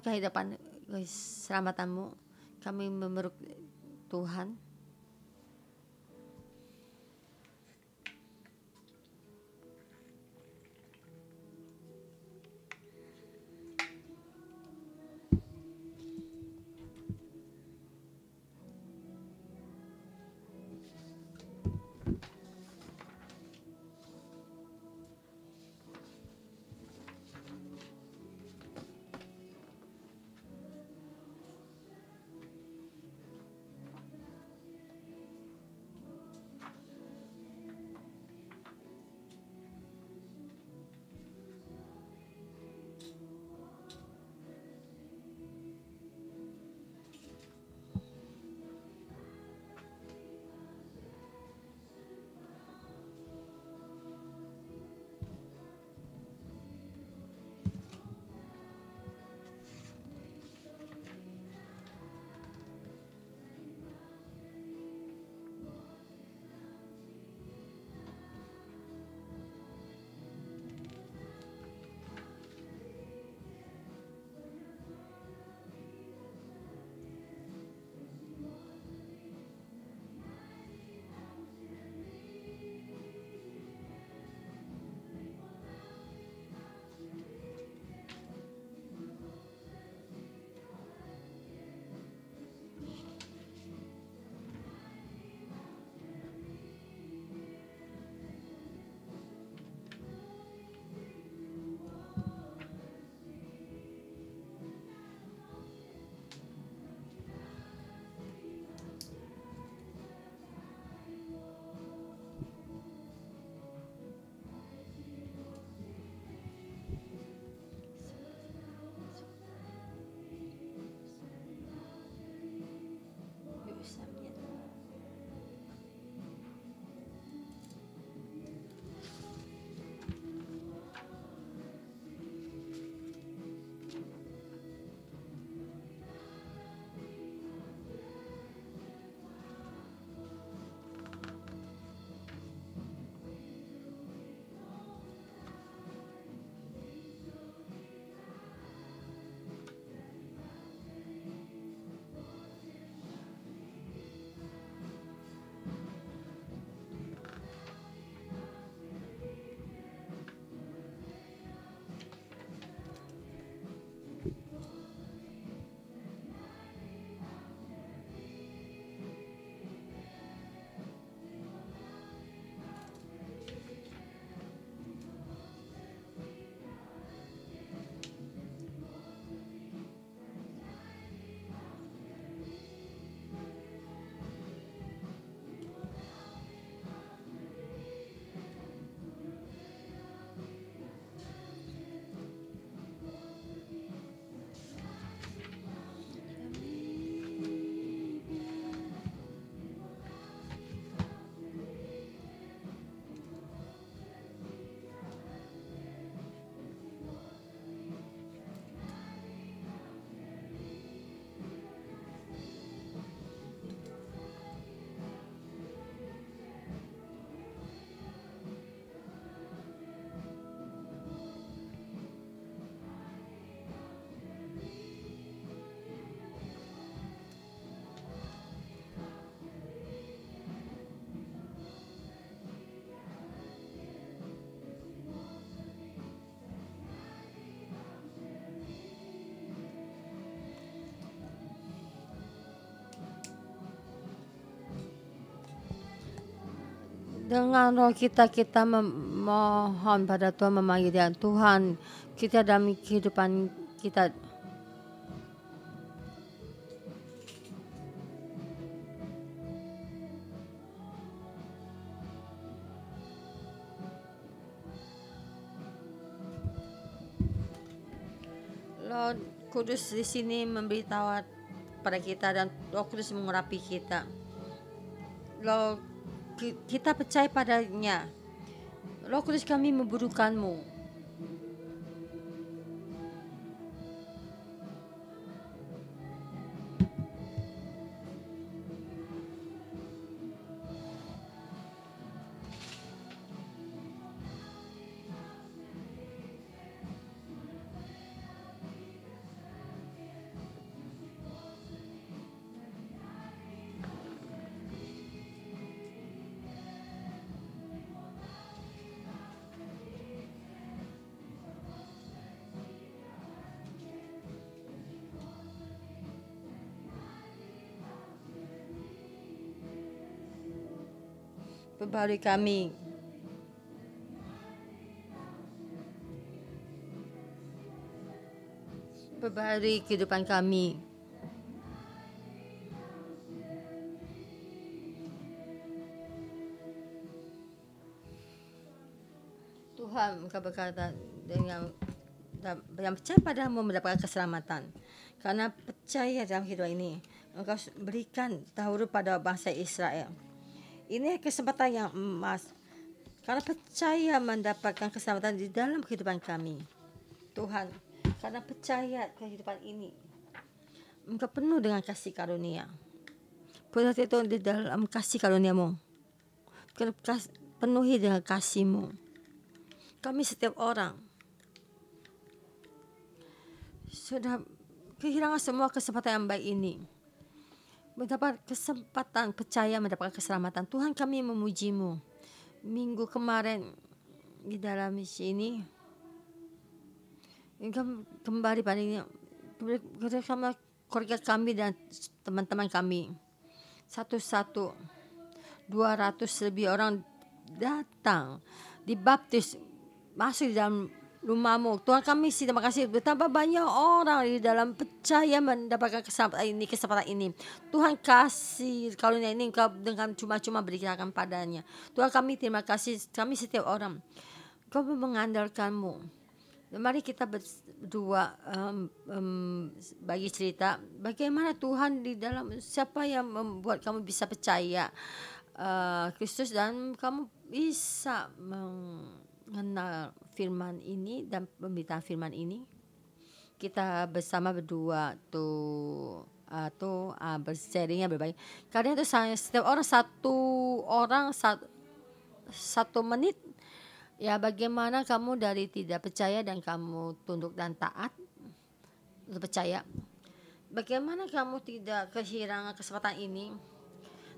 kehidupan keselamatanmu. Kami memeluk Tuhan. Dengan roh kita, kita memohon pada Tuhan, memanggil Dia. Tuhan, kita dalam kehidupan kita, Roh Kudus di sini memberitahu pada kita, dan Roh Kudus mengurapi kita. Roh, kita percaya padanya. Roh Kudus, kami membutuhkan-Mu. Perbaharui kami. Perbaharui kehidupan kami. Tuhan, Engkau berkata, dengan yang percaya padamu mendapatkan keselamatan. Karena percaya dalam hidup ini, Engkau berikan dahulu pada bangsa Israel. Ini kesempatan yang emas. Karena percaya mendapatkan keselamatan di dalam kehidupan kami. Tuhan, karena percaya kehidupan ini, Engkau penuh dengan kasih karunia. Pada itu di dalam kasih karunia-Mu, penuhi dengan kasih-Mu. Kami setiap orang sudah kehilangan semua kesempatan yang baik ini. Mendapat kesempatan percaya mendapatkan keselamatan. Tuhan, kami memuji-Mu. Minggu kemarin di dalam sini, kembali pada ini bersama keluarga kami dan teman-teman kami. Satu-satu 200 lebih orang datang, dibaptis, masuk di dalam rumah-Mu. Tuhan, kami terima kasih, betapa banyak orang di dalam percaya mendapatkan kesempatan ini. Tuhan, kasih karunia ini Engkau dengan cuma-cuma berikan padanya. Tuhan, kami terima kasih, kami setiap orang Engkau mengandalkan-Mu. Mari kita berdua bagi cerita bagaimana Tuhan di dalam, siapa yang membuat kamu bisa percaya Kristus dan kamu bisa mengenal firman ini dan pemberitaan firman ini. Kita bersama berdua bersharingnya berbagi. Karena itu setiap orang satu menit. Ya, bagaimana kamu dari tidak percaya dan kamu tunduk dan taat untuk percaya. Bagaimana kamu tidak kehilangan kesempatan ini.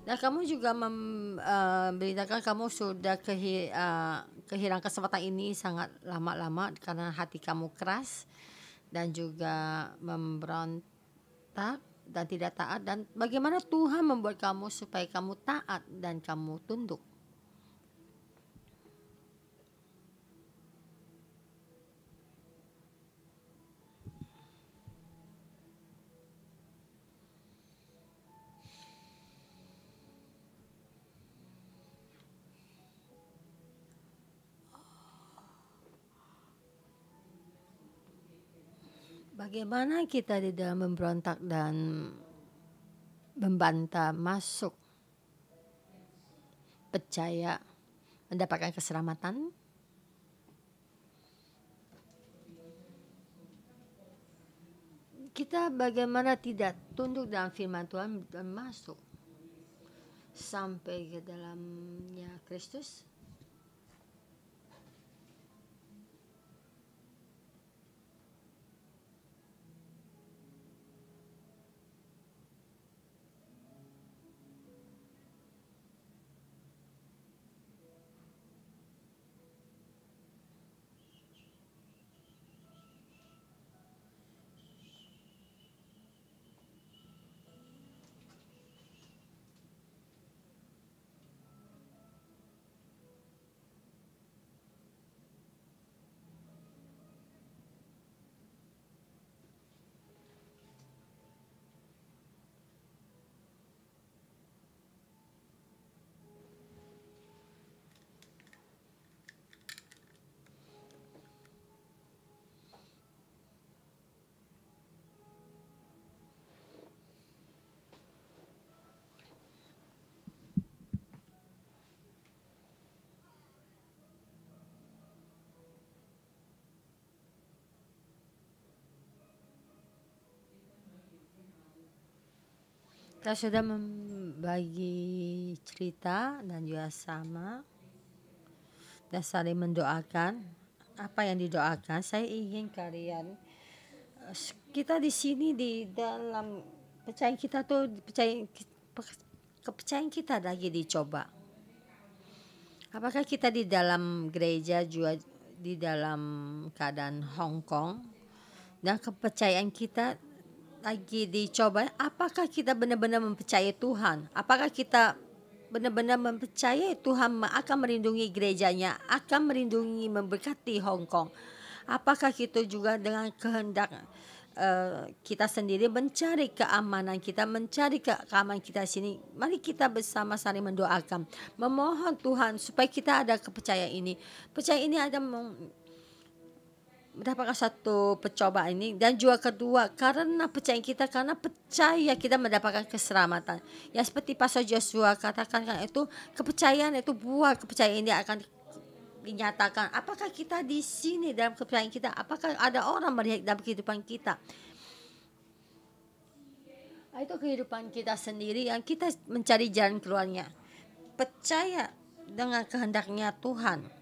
Dan kamu juga memberitakan kamu sudah kehilangan kesempatan ini sangat lama-lama karena hati kamu keras dan juga memberontak dan tidak taat. Dan bagaimana Tuhan membuat kamu supaya kamu taat dan kamu tunduk. Bagaimana kita di dalam memberontak dan membantah masuk percaya mendapatkan keselamatan? Kita bagaimana tidak tunduk dalam firman Tuhan dan masuk sampai ke dalamnya Kristus? Kita sudah membagi cerita dan juga sama dan saling mendoakan. Apa yang didoakan, saya ingin kalian, kita di sini di dalam kepercayaan kita tuh, kepercayaan kita lagi dicoba. Apakah kita di dalam gereja juga di dalam keadaan Hong Kong dan kepercayaan kita lagi dicoba? Apakah kita benar-benar mempercayai Tuhan? Apakah kita benar-benar mempercayai Tuhan akan melindungi gerejanya, akan melindungi, memberkati Hong Kong? Apakah kita juga dengan kehendak kita sendiri mencari keamanan kita, mencari keamanan kita sini? Mari kita bersama saling mendoakan, memohon Tuhan supaya kita ada kepercayaan ini. Percaya ini ada mendapatkan satu percobaan ini, dan juga kedua karena percaya kita, karena percaya kita mendapatkan keselamatan. Ya seperti Pastor Joshua katakan kan, itu kepercayaan itu buah kepercayaan ini akan dinyatakan. Apakah kita di sini dalam kepercayaan kita? Apakah ada orang melihat dalam kehidupan kita? Itu kehidupan kita sendiri yang kita mencari jalan keluarnya. Percaya dengan kehendaknya Tuhan.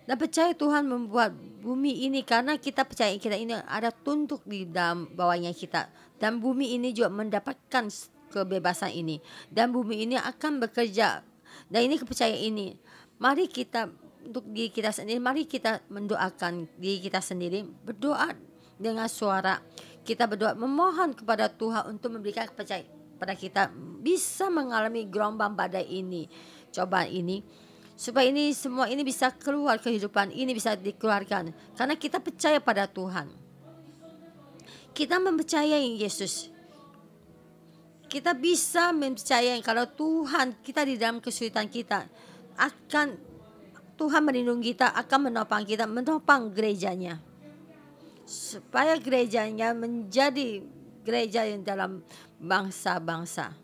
Dan percaya Tuhan membuat bumi ini, karena kita percaya kita ini ada tunduk di dalam bawahnya kita. Dan bumi ini juga mendapatkan kebebasan ini. Dan bumi ini akan bekerja. Dan ini kepercayaan ini. Mari kita untuk diri kita sendiri, mari kita mendoakan diri kita sendiri. Berdoa dengan suara. Kita berdoa memohon kepada Tuhan untuk memberikan kepercayaan pada kita bisa mengalami gelombang badai ini, cobaan ini, supaya ini semua ini bisa keluar, kehidupan ini bisa dikeluarkan karena kita percaya pada Tuhan. Kita mempercayai Yesus. Kita bisa mempercayai kalau Tuhan kita di dalam kesulitan kita, akan Tuhan melindungi kita, akan menopang kita, menopang gerejanya, supaya gerejanya menjadi gereja yang dalam bangsa-bangsa.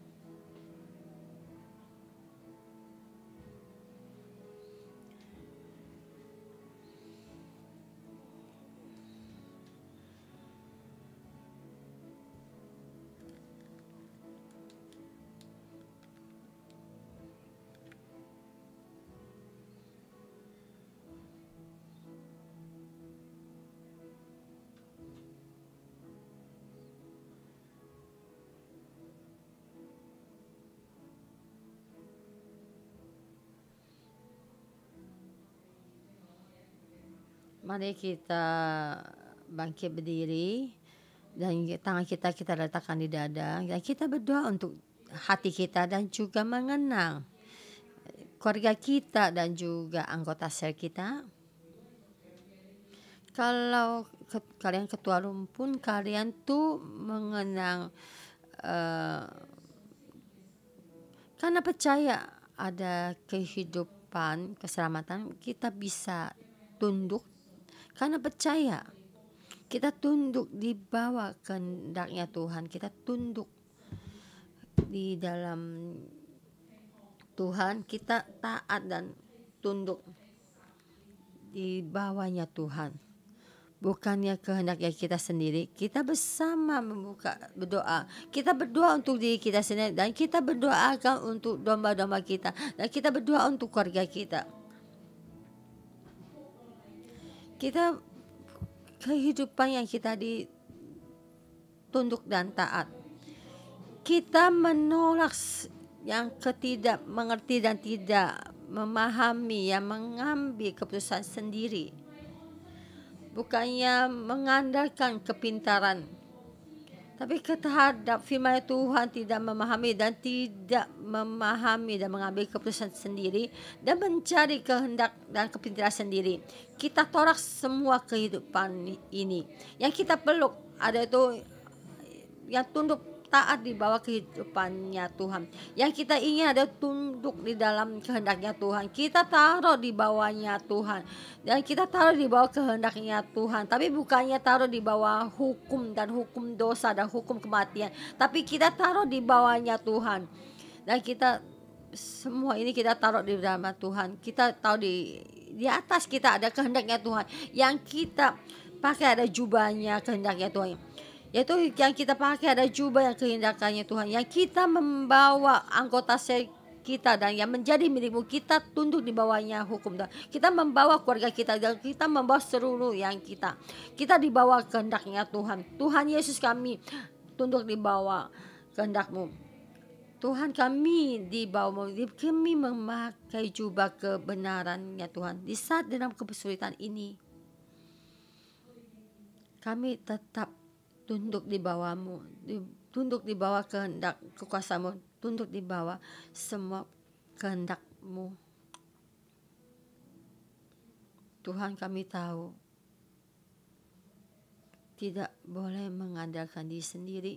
Mari kita bangkit berdiri dan tangan kita letakkan di dada dan kita berdoa untuk hati kita dan juga mengenang keluarga kita dan juga anggota sel kita. Kalau kalian ketua rumpun, kalian tuh mengenang karena percaya ada kehidupan, keselamatan, kita bisa tunduk. Karena percaya, kita tunduk di bawah kehendaknya Tuhan. Kita tunduk di dalam Tuhan. Kita taat dan tunduk di bawahnya Tuhan. Bukannya kehendaknya kita sendiri. Kita bersama berdoa. Kita berdoa untuk diri kita sendiri. Dan kita berdoakan untuk domba-domba kita. Dan kita berdoa untuk keluarga kita. Kita kehidupan yang kita ditunduk dan taat. Kita menolak yang ketidak mengerti dan tidak memahami, yang mengambil keputusan sendiri. Bukannya mengandalkan kepintaran, tapi terhadap firman Tuhan tidak memahami dan mengambil keputusan sendiri dan mencari kehendak dan kepintaran sendiri. Kita tolak semua kehidupan ini. Yang kita peluk ada itu yang tunduk taat di bawah kehidupannya Tuhan. Yang kita ingin ada tunduk di dalam kehendaknya Tuhan. Kita taruh di bawahnya Tuhan. Dan kita taruh di bawah kehendaknya Tuhan. Tapi bukannya taruh di bawah hukum dan hukum dosa dan hukum kematian. Tapi kita taruh di bawahnya Tuhan. Dan kita semua ini kita taruh di dalam Tuhan. Kita tahu di atas kita ada kehendaknya Tuhan. Yang kita pakai ada jubahnya kehendaknya Tuhan. Yaitu yang kita pakai ada jubah yang kehendakannya Tuhan. Yang kita membawa anggota sel kita dan yang menjadi milikmu, kita tunduk di bawahnya hukum Tuhan. Kita membawa keluarga kita dan kita membawa seluruh yang kita. Kita dibawa kehendaknya Tuhan. Tuhan Yesus, kami tunduk di bawah kehendakmu. Tuhan, kami di bawah, kami memakai jubah kebenarannya Tuhan. Di saat dalam kesulitan ini, kami tetap tunduk di bawahmu, tunduk di bawah kehendak kekuasamu, tunduk di bawah semua kehendakmu. Tuhan, kami tahu tidak boleh mengandalkan diri sendiri.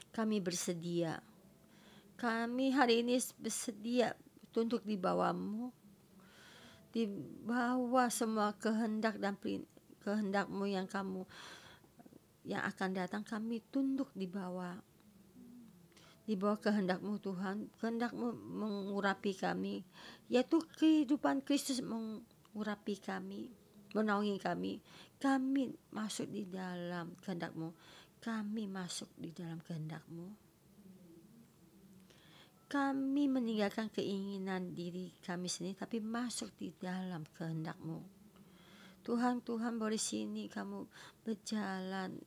Kami bersedia. Kami hari ini bersedia tunduk di bawahmu, di bawah semua kehendak dan kehendakmu yang akan datang. Kami tunduk di bawah kehendakmu Tuhan. Kehendakmu mengurapi kami, yaitu kehidupan Kristus mengurapi kami, menaungi kami. Kami masuk di dalam kehendakmu. Kami masuk di dalam kehendakmu. Kami meninggalkan keinginan diri kami sendiri, tapi masuk di dalam kehendakmu. Tuhan, boleh sini kamu berjalan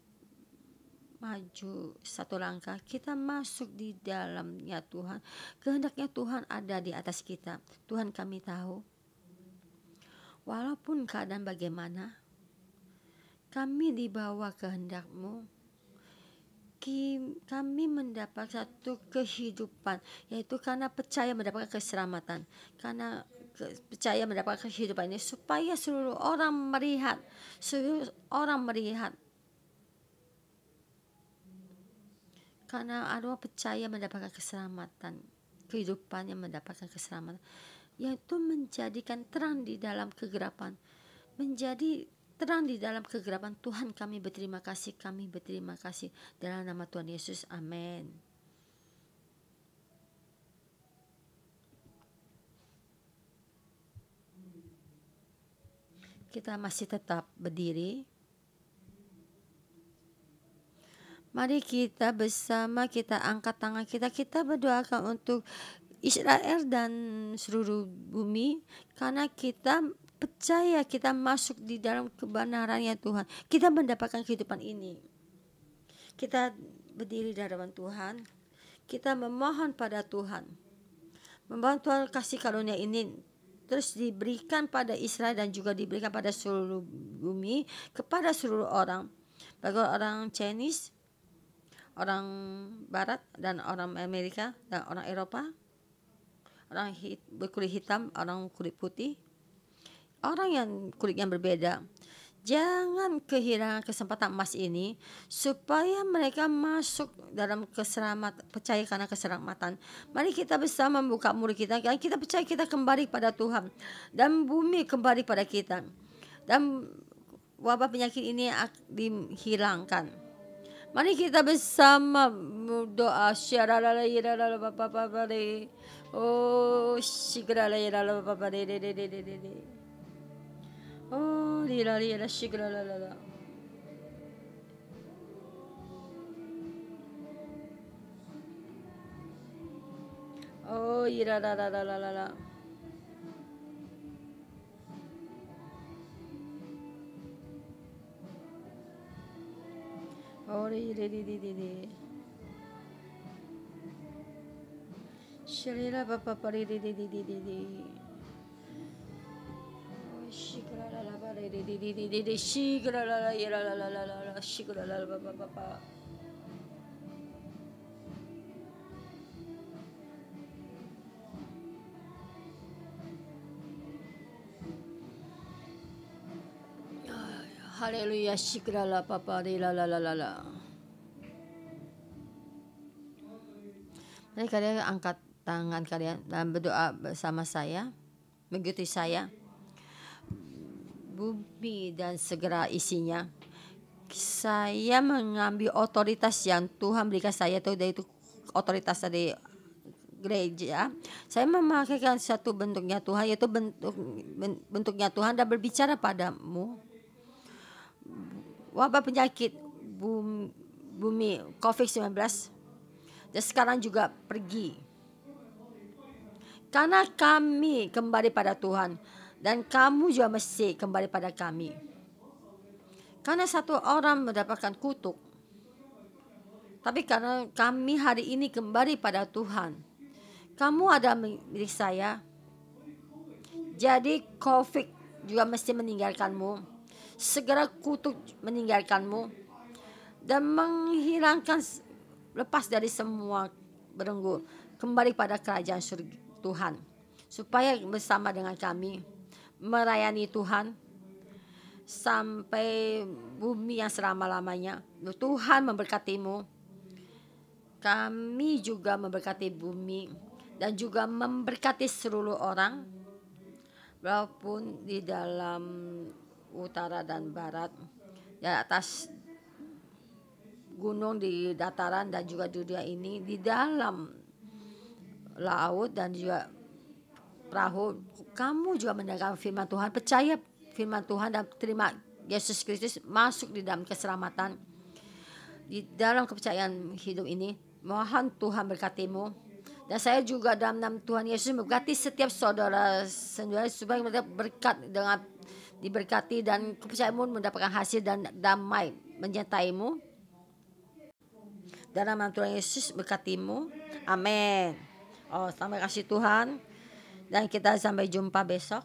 maju satu langkah. Kita masuk di dalamnya Tuhan. Kehendaknya Tuhan ada di atas kita. Tuhan, kami tahu, walaupun keadaan bagaimana, kami di bawah kehendakmu. Kami mendapat satu kehidupan, yaitu karena percaya mendapatkan keselamatan, karena percaya mendapatkan kehidupan ini, supaya seluruh orang melihat, karena ada percaya mendapatkan keselamatan, kehidupan yang mendapatkan keselamatan, yaitu menjadikan terang di dalam kegelapan, menjadi terang di dalam kegelapan. Tuhan, kami berterima kasih, dalam nama Tuhan Yesus, amin. Kita masih tetap berdiri. Mari kita bersama, kita angkat tangan kita berdoakan untuk Israel dan seluruh bumi, karena kita percaya kita masuk di dalam kebenarannya Tuhan. Kita mendapatkan kehidupan ini. Kita berdiri di hadapan Tuhan. Kita memohon pada Tuhan. Memohon Tuhan kasih karunia ini terus diberikan pada Israel dan juga diberikan pada seluruh bumi, kepada seluruh orang. Bagi orang Chinese, orang Barat dan orang Amerika dan orang Eropa, orang berkulit hitam, orang kulit putih, orang yang kulitnya berbeda. Jangan kehilangan kesempatan emas ini, supaya mereka masuk dalam keselamatan, percaya karena keselamatan. Mari kita bersama membuka mulut kita, kita percaya kita kembali pada Tuhan, dan bumi kembali pada kita, dan wabah penyakit ini dihilangkan. Mari kita bersama doa. Oh, oh, lila shigla la la la. Oh, ira la la la la la la. Oh, ri ri ri ri ri. Shirila pa pa pa ri ri ri ri ri ri. Shigla la la ba ri ri ri ri ri ri. Shigla la la ira la la la la la. Shigla la la pa pa pa pa. Haleluya, shikrala papa la la la la la. Mari kalian angkat tangan kalian dan berdoa bersama saya, mengikuti saya. Bumi dan segera isinya. Saya mengambil otoritas yang Tuhan berikan saya, yaitu otoritas dari gereja. Saya memakaikan satu bentuknya Tuhan, yaitu bentuknya Tuhan, dan berbicara padamu. Wabah penyakit bumi COVID-19, dan sekarang juga pergi. Karena kami kembali pada Tuhan, dan kamu juga mesti kembali pada kami. Karena satu orang mendapatkan kutuk, tapi karena kami hari ini kembali pada Tuhan, kamu ada milik saya. Jadi COVID juga mesti meninggalkanmu, segera kutuk meninggalkanmu, dan menghilangkan, lepas dari semua belenggu, kembali pada kerajaan surga Tuhan, supaya bersama dengan kami melayani Tuhan sampai bumi yang selama-lamanya. Tuhan memberkatimu, kami juga memberkati bumi, dan juga memberkati seluruh orang, walaupun di dalam utara dan barat, di atas gunung, di dataran, dan juga dunia ini, di dalam laut dan juga perahu. Kamu juga mendengar firman Tuhan, percaya firman Tuhan, dan terima Yesus Kristus masuk di dalam keselamatan. Di dalam kepercayaan hidup ini, mohon Tuhan berkatimu. Dan saya juga dalam nama Tuhan Yesus memberkati setiap saudara-saudara, supaya mereka berkat dengan diberkati, dan kepercayaanmu mendapatkan hasil, dan damai menyertaimu. Dalam nama Tuhan Yesus berkatimu. Amin. Oh, terima kasih Tuhan. Dan kita sampai jumpa besok.